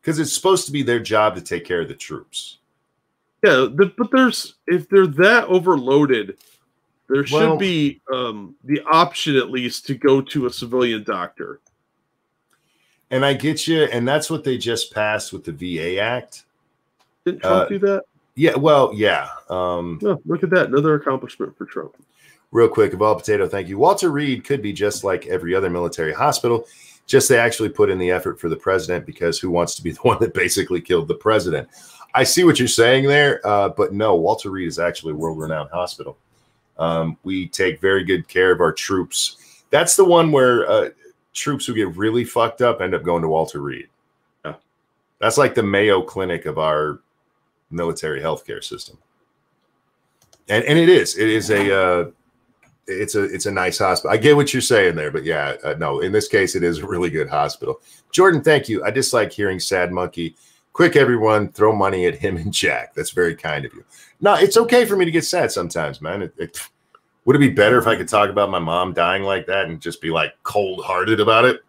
because it's supposed to be their job to take care of the troops. Yeah, but if they're that overloaded, there should be the option at least to go to a civilian doctor. And I get you, and that's what they just passed with the VA Act. Didn't Trump do that? Yeah, well, yeah. Look at that. Another accomplishment for Trump. Real quick, Evolve Potato, thank you. Walter Reed could be just like every other military hospital, just they actually put in the effort for the president, because who wants to be the one that basically killed the president? I see what you're saying there, but no, Walter Reed is actually a world-renowned hospital. We take very good care of our troops. That's the one where troops who get really fucked up end up going to Walter Reed. Yeah. That's like the Mayo Clinic of our military healthcare system. And it is a nice hospital. I get what you're saying there, but yeah, no, in this case, it is a really good hospital. Jordan, thank you. I dislike hearing Sad Monkey. Quick, everyone, throw money at him and Jack. That's very kind of you. No, it's okay for me to get sad sometimes, man. Would it be better if I could talk about my mom dying like that and just be like cold-hearted about it?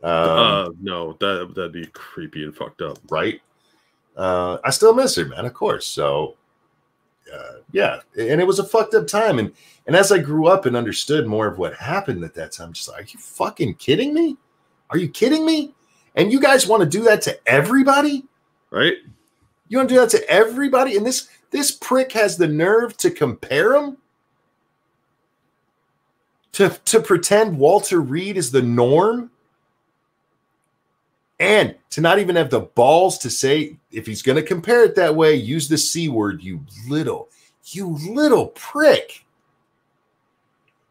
No, that'd be creepy and fucked up, right? I still miss her, man, of course. So, yeah, and it was a fucked up time. And as I grew up and understood more of what happened at that time, I'm just like, are you fucking kidding me? Are you kidding me? And you guys want to do that to everybody? Right? You want to do that to everybody? And this prick has the nerve to compare him? To pretend Walter Reed is the norm? And to not even have the balls to say, if he's going to compare it that way, use the C word, you little prick.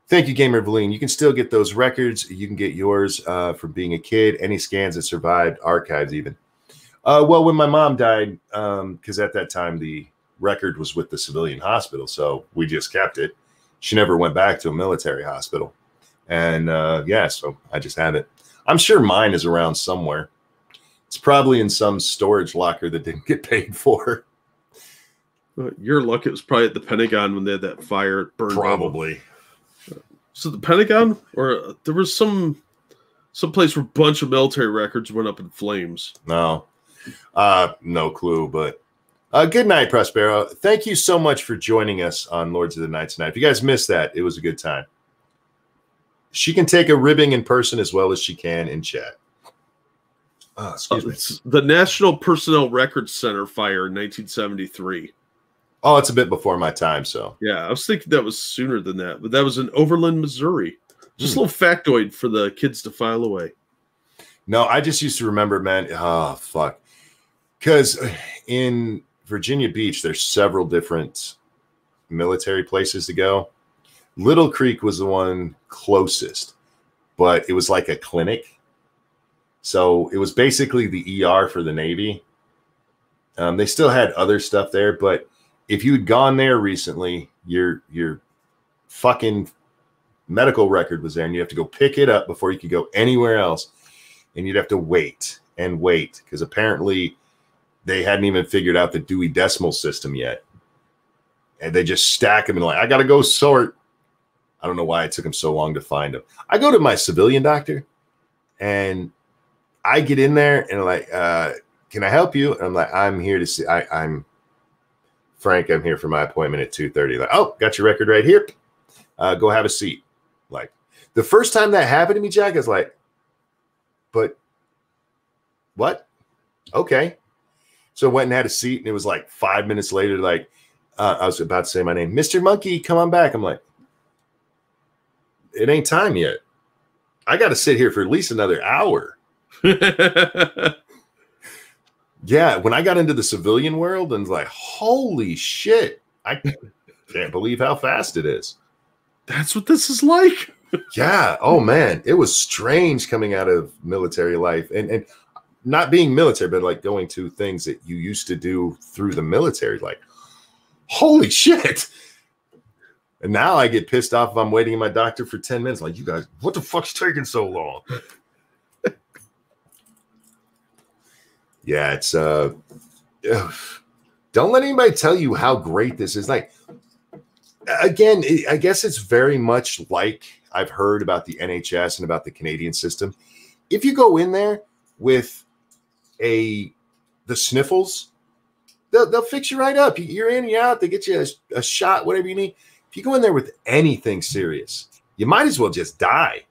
Thank you, Gamer Valine. You can still get those records. You can get yours from being a kid. Any scans that survived, archives even. Well, when my mom died, because at that time the record was with the civilian hospital, so we just kept it. She never went back to a military hospital. And yeah, so I just have it. I'm sure mine is around somewhere. It's probably in some storage locker that didn't get paid for. Your luck, it was probably at the Pentagon when they had that fire. It burned. Probably. So the Pentagon, or there was some place where a bunch of military records went up in flames. No, no clue. But good night, Prospero. Thank you so much for joining us on Lords of the Night tonight. If you guys missed that, it was a good time. She can take a ribbing in person as well as she can in chat. Excuse me. It's the National Personnel Records Center fire in 1973. Oh, it's a bit before my time, so. Yeah, I was thinking that was sooner than that, but that was in Overland, Missouri. Just a little factoid for the kids to file away. No, I just used to remember, man. Oh, fuck. Because in Virginia Beach, there's several different military places to go. Little Creek was the one closest, but it was like a clinic. So it was basically the ER for the Navy. They still had other stuff there, but if you had gone there recently, your fucking medical record was there, and you have to go pick it up before you could go anywhere else, and you'd have to wait and wait because apparently they hadn't even figured out the Dewey Decimal System yet, and they just stack them and like, I gotta go sort. I don't know why it took them so long to find them. I go to my civilian doctor, and I get in there and I'm like, can I help you? And I'm like, I'm here to see. I'm Frank. I'm here for my appointment at 2:30. Like, oh, got your record right here. Go have a seat. Like the first time that happened to me, Jack, I was like, but what? Okay. So I went and had a seat, and it was like 5 minutes later, like I was about to say my name, Mr. Monkey, come on back. I'm like, it ain't time yet. I got to sit here for at least another hour. Yeah, when I got into the civilian world and was like, holy shit, I can't believe how fast it is. That's what this is like. Yeah. Oh man, it was strange coming out of military life and not being military, but like going to things that you used to do through the military. Like, holy shit. And now I get pissed off if I'm waiting in my doctor for 10 minutes. Like, you guys, what the fuck's taking so long? Yeah, it's don't let anybody tell you how great this is. Like, again, I guess it's very much like I've heard about the NHS and about the Canadian system. If you go in there with the sniffles, they'll fix you right up. You're in, you're out. They get you a shot, whatever you need. If you go in there with anything serious, you might as well just die.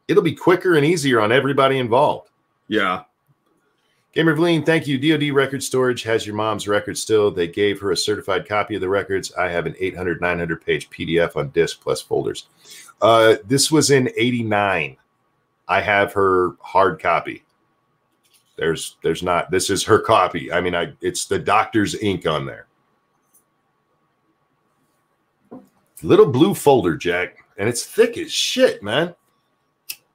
It'll be quicker and easier on everybody involved. Yeah. Gamer Vleen, thank you. DoD Record Storage has your mom's record still. They gave her a certified copy of the records. I have an 800, 900-page PDF on disk plus folders. This was in 89. I have her hard copy. There's not. This is her copy. I mean, it's the doctor's ink on there. Little blue folder, Jack, and it's thick as shit, man.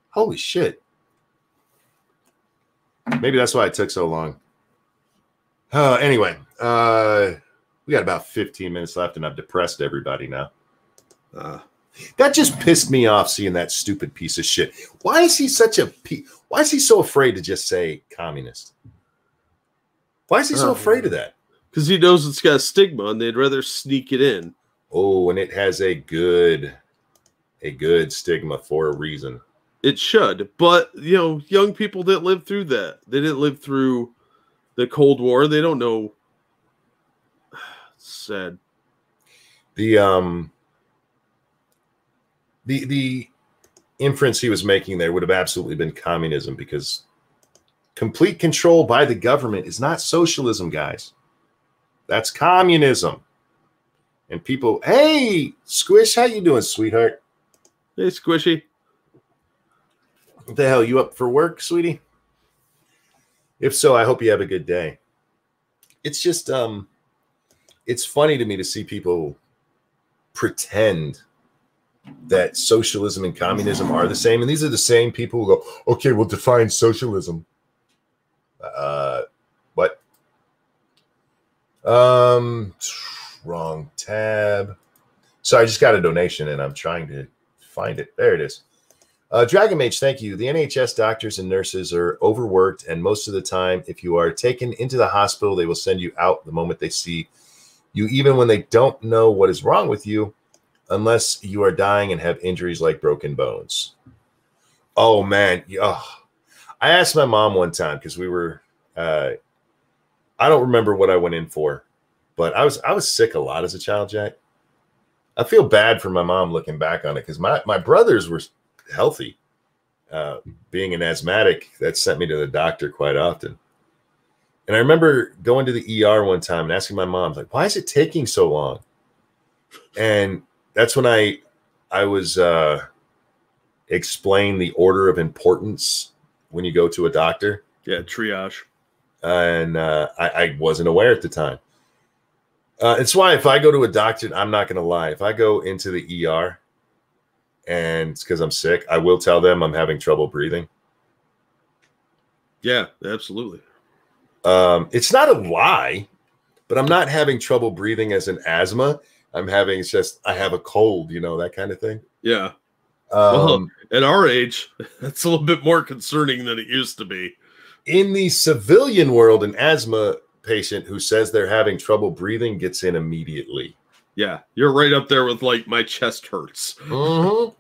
Holy shit. Maybe that's why it took so long. Anyway, we got about 15 minutes left, and I've depressed everybody now. That just pissed me off seeing that stupid piece of shit. Why is he such a why is he so afraid to just say communist? Why is he so afraid of that? Because he knows it's got a stigma, and they'd rather sneak it in. Oh, and it has a good stigma for a reason. It should, but you know, young people didn't live through that. They didn't live through the Cold War. They don't know. It's sad. The inference he was making there would have absolutely been communism, because complete control by the government is not socialism, guys. That's communism. And people, hey, Squish, how you doing, sweetheart? Hey, Squishy. What the hell, you up for work, sweetie? If so, I hope you have a good day. It's just, it's funny to me to see people pretend that socialism and communism are the same. And these are the same people who go, okay, we'll define socialism. What? Wrong tab. So I just got a donation and I'm trying to find it. There it is. Dragon Mage, thank you. The NHS doctors and nurses are overworked, and most of the time, if you are taken into the hospital, they will send you out the moment they see you, even when they don't know what is wrong with you, unless you are dying and have injuries like broken bones. Oh, man. Oh. I asked my mom one time because we were, I don't remember what I went in for, but I was sick a lot as a child, Jack. I feel bad for my mom looking back on it because my brothers were healthy. Being an asthmatic, that sent me to the doctor quite often. And I remember going to the ER one time and asking my mom, like, why is it taking so long? And that's when I was explained the order of importance when you go to a doctor. Yeah, triage. And I wasn't aware at the time. It's why if I go to a doctor, I'm not going to lie. If I go into the ER and it's because I'm sick, I will tell them I'm having trouble breathing. Yeah, absolutely. It's not a lie, but I'm not having trouble breathing as an asthma. I'm having, it's just, I have a cold, you know, that kind of thing. Yeah. Well, at our age, that's a little bit more concerning than it used to be. In the civilian world, an asthma patient who says they're having trouble breathing gets in immediately. Yeah, you're right up there with like my chest hurts. Mm-hmm.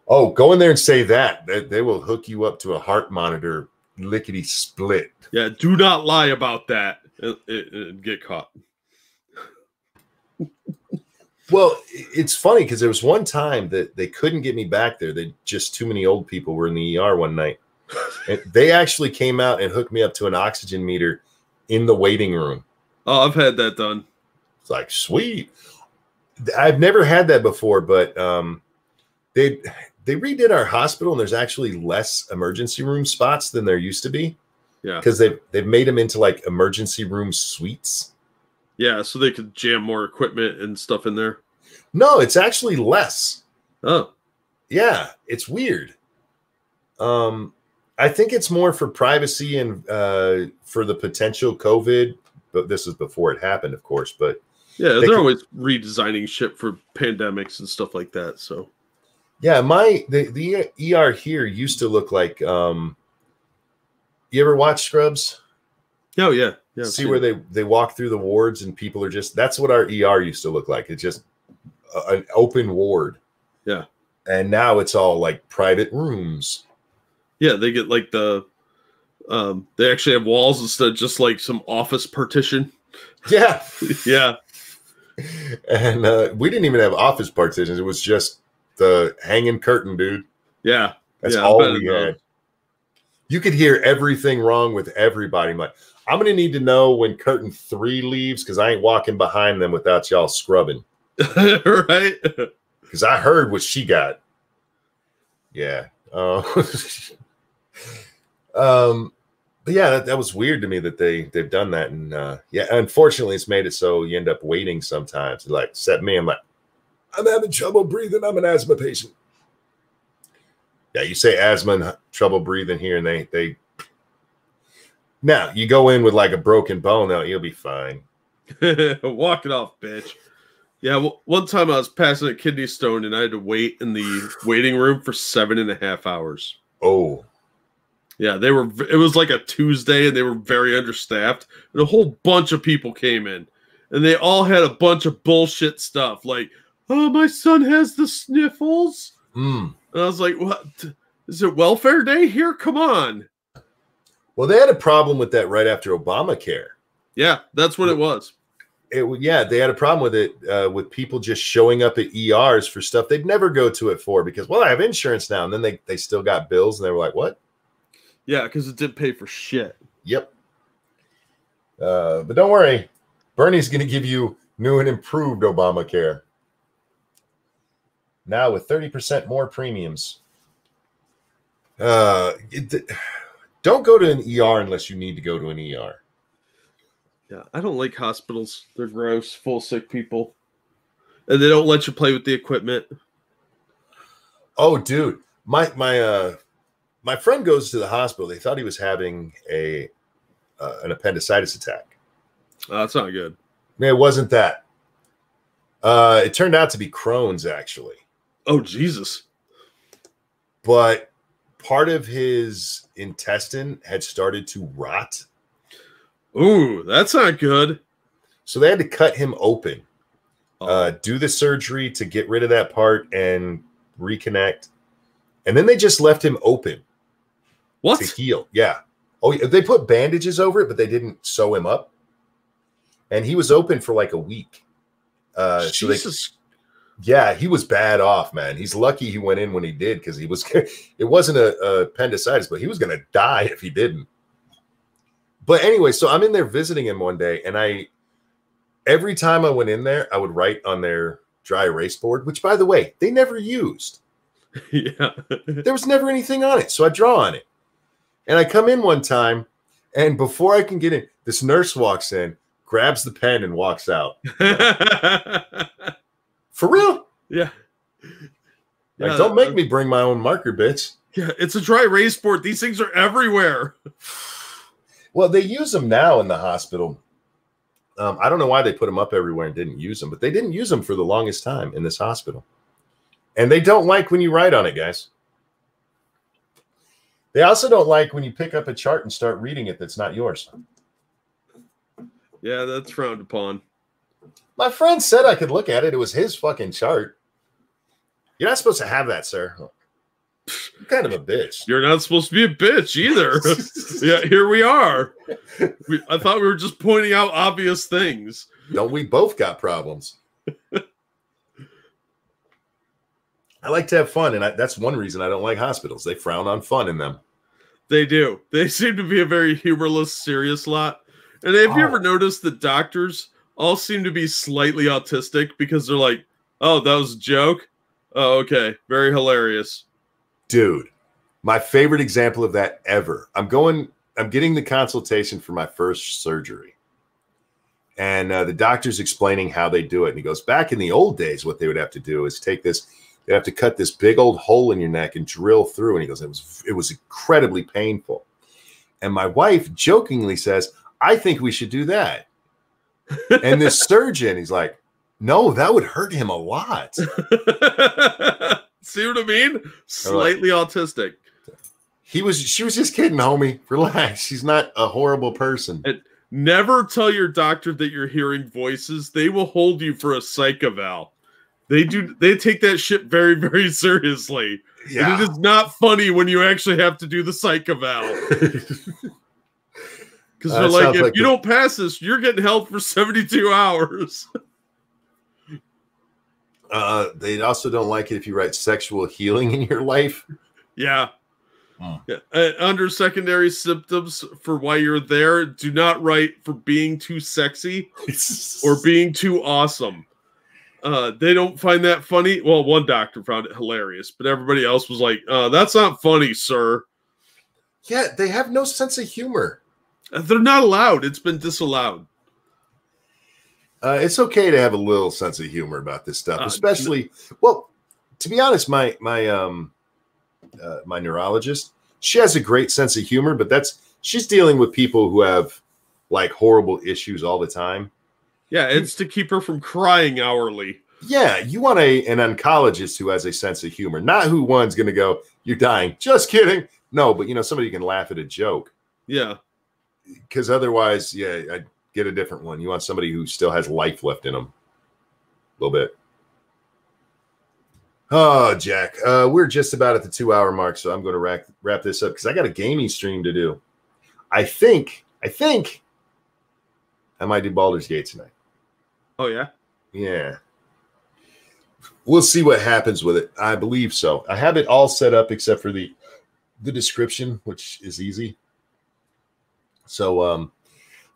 Oh, go in there and say that. They will hook you up to a heart monitor, lickety split. Yeah, do not lie about that and get caught. Well, it's funny because there was one time that they couldn't get me back there. They just too many old people were in the ER one night. And they actually came out and hooked me up to an oxygen meter in the waiting room. Oh, I've had that done. It's like, sweet. I've never had that before, but they redid our hospital, and there's actually less emergency room spots than there used to be. Yeah, because they've made them into like emergency room suites. Yeah, so they could jam more equipment and stuff in there. No, it's actually less. Oh, yeah, it's weird. I think it's more for privacy and for the potential COVID, but this is before it happened, of course. But yeah, they're always redesigning shit for pandemics and stuff like that. So yeah, the ER here used to look like. You ever watch Scrubs? Oh yeah, yeah. See where they walk through the wards and people are just. That's what our ER used to look like. It's just an open ward. Yeah, and now it's all like private rooms. Yeah, they get like the. They actually have walls instead of just like some office partition. Yeah, yeah. And we didn't even have office partitions. It was just the hanging curtain, dude. Yeah, that's all we had. You could hear everything wrong with everybody. I'm like, I'm going to need to know when curtain 3 leaves because I ain't walking behind them without y'all scrubbing. Right? Because I heard what she got. Yeah. But yeah, that was weird to me that they've done that. And yeah, unfortunately, it's made it so you end up waiting sometimes. Like, set me, I'm like, I'm having trouble breathing. I'm an asthma patient. Yeah, you say asthma and trouble breathing here, and they now you go in with like a broken bone, though, you'll be fine. Walk it off, bitch. Yeah, well, one time I was passing a kidney stone, and I had to wait in the waiting room for 7.5 hours. Oh, yeah, they were. It was like a Tuesday, and they were very understaffed, and a whole bunch of people came in, and they all had a bunch of bullshit stuff, like, "Oh, my son has the sniffles." And I was like, what? Is it welfare day here? Come on. Well, they had a problem with that right after Obamacare. Yeah, that's what it was. Yeah, they had a problem with it, with people just showing up at ERs for stuff they'd never go to it for because, well, I have insurance now. And then they still got bills and they were like, what? Yeah, because it didn't pay for shit. Yep. But don't worry. Bernie's going to give you new and improved Obamacare. Now with 30% more premiums. Don't go to an ER unless you need to go to an ER. Yeah, I don't like hospitals. They're gross, full of sick people. And they don't let you play with the equipment. Oh, dude, my friend goes to the hospital. They thought he was having an appendicitis attack. Oh, that's not good. Man, it wasn't that. It turned out to be Crohn's, actually. Oh, Jesus. But part of his intestine had started to rot. Ooh, that's not good. So they had to cut him open, do the surgery to get rid of that part and reconnect. And then they just left him open. What? To heal. Yeah. Oh, they put bandages over it, but they didn't sew him up. And he was open for like a week. Jesus. Yeah, he was bad off, man. He's lucky he went in when he did, because it wasn't a appendicitis, but he was going to die if he didn't. But anyway, so I'm in there visiting him one day, and every time I went in there, I would write on their dry erase board, which, by the way, they never used. Yeah. There was never anything on it, so I draw on it. And I come in one time, and before I can get in, this nurse walks in, grabs the pen, and walks out. For real? Yeah. Like, don't make me bring my own marker, bitch. Yeah, it's a dry erase board. These things are everywhere. Well, they use them now in the hospital. I don't know why they put them up everywhere and didn't use them, but they didn't use them for the longest time in this hospital. And they don't like when you write on it, guys. They also don't like when you pick up a chart and start reading it that's not yours. Yeah, that's frowned upon. My friend said I could look at it. It was his fucking chart. You're not supposed to have that, sir. You're kind of a bitch. You're not supposed to be a bitch either. Yeah, here we are. I thought we were just pointing out obvious things. Don't we both got problems? I like to have fun, and that's one reason I don't like hospitals. They frown on fun in them. They do. They seem to be a very humorless, serious lot. And have you ever noticed that doctors all seem to be slightly autistic because they're like, oh, that was a joke? Oh, okay. Very hilarious. Dude, my favorite example of that ever. I'm getting the consultation for my first surgery. And the doctor's explaining how they do it. And he goes, back in the old days, what they would have to do is take this, they have to cut this big old hole in your neck and drill through. And he goes, it was incredibly painful. And my wife jokingly says, I think we should do that. And this surgeon, he's like, no, that would hurt him a lot. See what I mean? Slightly autistic. She was just kidding, homie. Relax. She's not a horrible person. And never tell your doctor that you're hearing voices. They will hold you for a psych eval. They take that shit very, very seriously. Yeah. And it is not funny when you actually have to do the psych eval. Because they're like, if you don't pass this, you're getting held for 72 hours. They also don't like it if you write sexual healing in your life. Yeah. Yeah. Under secondary symptoms for why you're there, do not write for being too sexy or being too awesome. They don't find that funny. Well, one doctor found it hilarious, but everybody else was like, that's not funny, sir. Yeah, they have no sense of humor. They're not allowed. It's been disallowed. It's okay to have a little sense of humor about this stuff, especially. Well, to be honest, my neurologist, she has a great sense of humor, but she's dealing with people who have like horrible issues all the time. Yeah, it's to keep her from crying hourly. Yeah, you want an oncologist who has a sense of humor, not who one's going to go, you're dying. Just kidding. No, but somebody can laugh at a joke. Yeah. Because otherwise, yeah, I'd get a different one. You want somebody who still has life left in them. A little bit. Oh, Jack, we're just about at the 2-hour mark, so I'm going to wrap this up because I got a gaming stream to do. I think I might do Baldur's Gate tonight. Oh, yeah? Yeah. We'll see what happens with it. I believe so. I have it all set up except for the description, which is easy. So I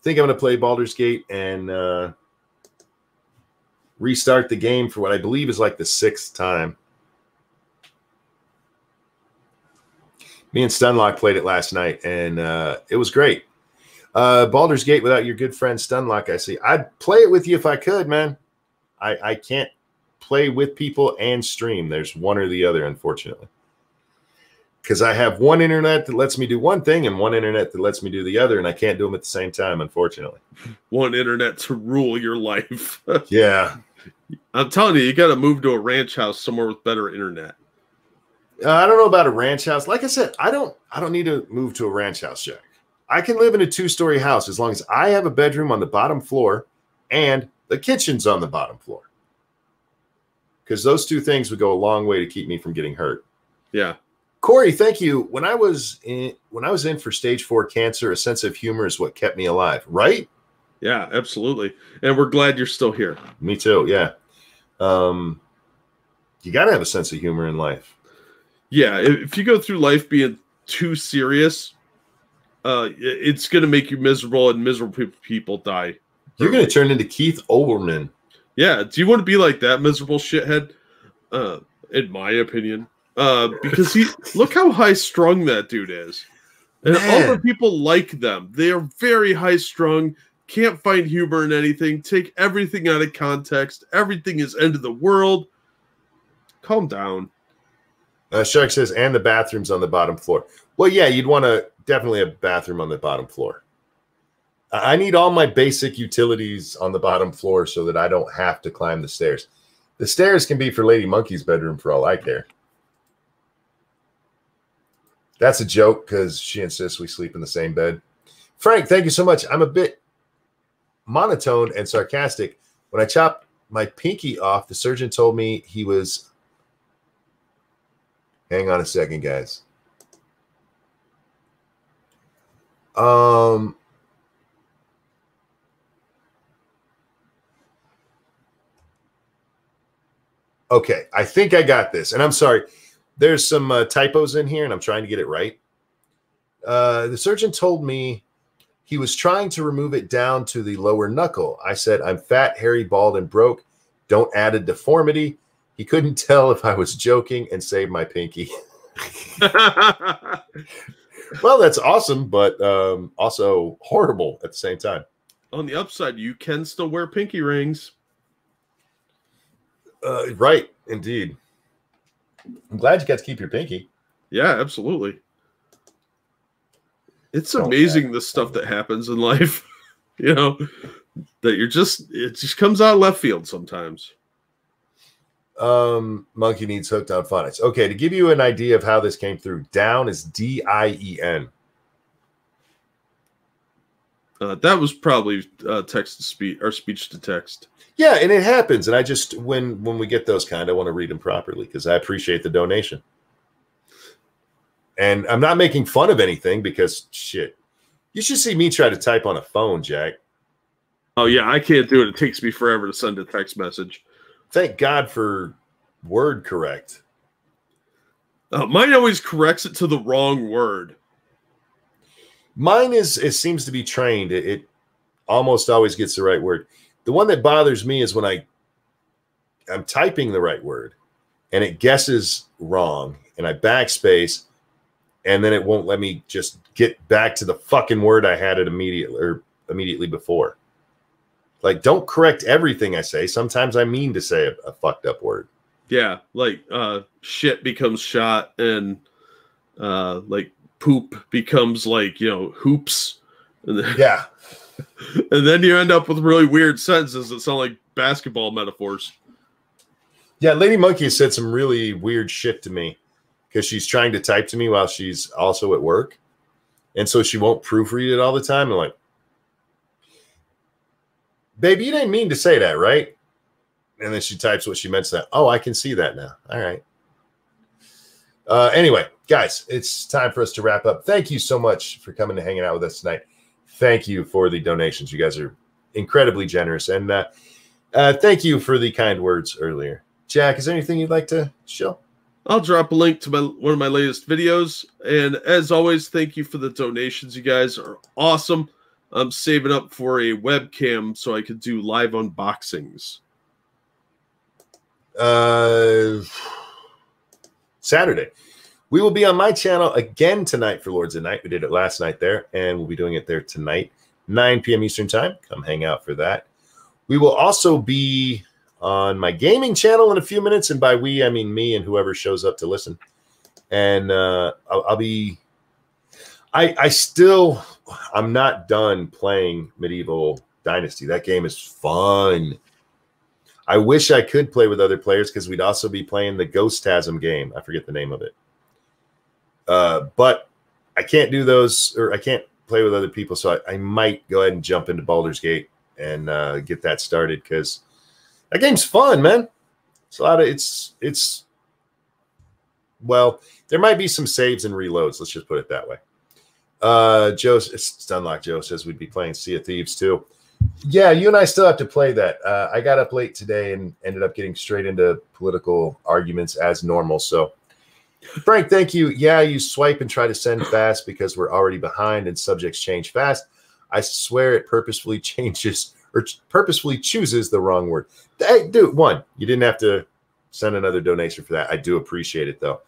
think I'm going to play Baldur's Gate and restart the game for what I believe is like the 6th time. Me and Stunlock played it last night, and it was great. Baldur's Gate without your good friend Stunlock, I see. I'd play it with you if I could, man. I can't play with people and stream. There's one or the other, unfortunately. Because I have one internet that lets me do one thing and one internet that lets me do the other, and I can't do them at the same time, unfortunately. One internet to rule your life. Yeah. I'm telling you, you got to move to a ranch house somewhere with better internet. I don't know about a ranch house. Like I said, I don't need to move to a ranch house, Jack. I can live in a 2-story house as long as I have a bedroom on the bottom floor and the kitchen's on the bottom floor. Because those two things would go a long way to keep me from getting hurt. Yeah. Corey, thank you. When I was in for stage 4 cancer, a sense of humor is what kept me alive, right? Yeah, absolutely. And we're glad you're still here. Me too. Yeah. You got to have a sense of humor in life. Yeah. If you go through life being too serious, it's going to make you miserable, and miserable people die. You're going to turn into Keith Olbermann. Yeah. Do you want to be like that miserable shithead? In my opinion. Because look how high strung that dude is. And all the people like them. They are very high strung, can't find humor in anything, take everything out of context. Everything is end of the world. Calm down. Shark says, and the bathroom's on the bottom floor. Well, yeah, you'd want to definitely have a bathroom on the bottom floor. I need all my basic utilities on the bottom floor so that I don't have to climb the stairs. The stairs can be for Lady Monkey's bedroom for all I care. That's a joke because she insists we sleep in the same bed. Frank, thank you so much. I'm a bit monotone and sarcastic. When I chopped my pinky off, the surgeon told me he was... Hang on a second, guys. Okay, I think I got this. And I'm sorry. There's some typos in here, and I'm trying to get it right. The surgeon told me he was trying to remove it down to the lower knuckle. I said, I'm fat, hairy, bald, and broke. Don't add a deformity. He couldn't tell if I was joking and saved my pinky. Well, that's awesome, but also horrible at the same time. On the upside, you can still wear pinky rings. Right, indeed. I'm glad you got to keep your pinky. Yeah, absolutely. It's amazing the stuff that happens in life, you know, that it just comes out of left field sometimes. Monkey needs hooked on phonics. Okay, to give you an idea of how this came through, down is D-I-E-N. That was probably text to speech or speech to text. Yeah, and it happens. And I just when we get those kind, I want to read them properly because I appreciate the donation. And I'm not making fun of anything because shit. You should see me try to type on a phone, Jack. Oh yeah, I can't do it. It takes me forever to send a text message. Thank God for word correct. Mine always corrects it to the wrong word. Mine it seems to be trained. It almost always gets the right word. The one that bothers me is when I'm typing the right word and it guesses wrong and I backspace and then it won't let me just get back to the fucking word I had it immediately before. Like, don't correct everything I say. Sometimes I mean to say a fucked up word. Yeah, like shit becomes shot and like poop becomes like, you know, hoops. And then, yeah. And then you end up with really weird sentences that sound like basketball metaphors. Yeah, Lady Monkey has said some really weird shit to me because she's trying to type to me while she's also at work. And so she won't proofread it all the time. I'm like, baby, you didn't mean to say that, right? And then she types what she meant to say. Oh, I can see that now. All right. Anyway, guys, it's time for us to wrap up. Thank you so much for coming and hanging out with us tonight. Thank you for the donations. You guys are incredibly generous. And thank you for the kind words earlier. Jack, is there anything you'd like to show? I'll drop a link to one of my latest videos. And as always, thank you for the donations. You guys are awesome. I'm saving up for a webcam so I could do live unboxings. Saturday. We will be on my channel again tonight for Lords of Night. We did it last night there, and we'll be doing it there tonight, 9 p.m. Eastern Time. Come hang out for that. We will also be on my gaming channel in a few minutes, and by we I mean me and whoever shows up to listen. And I'll be. I'm not done playing Medieval Dynasty. That game is fun. I wish I could play with other players because we'd also be playing the Ghostasm game. I forget the name of it. But I can't do those, or I can't play with other people. So I might go ahead and jump into Baldur's Gate and get that started because that game's fun, man. It's a lot of it's well, there might be some saves and reloads. Let's just put it that way. Joe, it's Dunlock Joe says we'd be playing Sea of Thieves too. Yeah, you and I still have to play that. I got up late today and ended up getting straight into political arguments as normal. So, Frank, thank you. Yeah, you swipe and try to send fast because we're already behind and subjects change fast. I swear it purposefully changes or purposefully chooses the wrong word. Hey, dude, one, you didn't have to send another donation for that. I do appreciate it, though.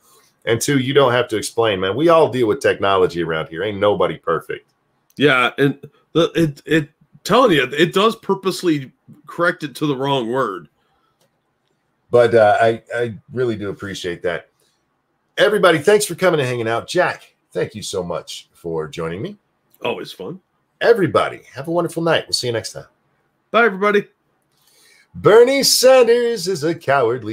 And two, you don't have to explain, man. We all deal with technology around here. Ain't nobody perfect. Yeah, and it telling you, it does purposely correct it to the wrong word. But I really do appreciate that. Everybody, thanks for coming and hanging out. Jack, thank you so much for joining me. Always fun. Everybody, have a wonderful night. We'll see you next time. Bye, everybody. Bernie Sanders is a cowardly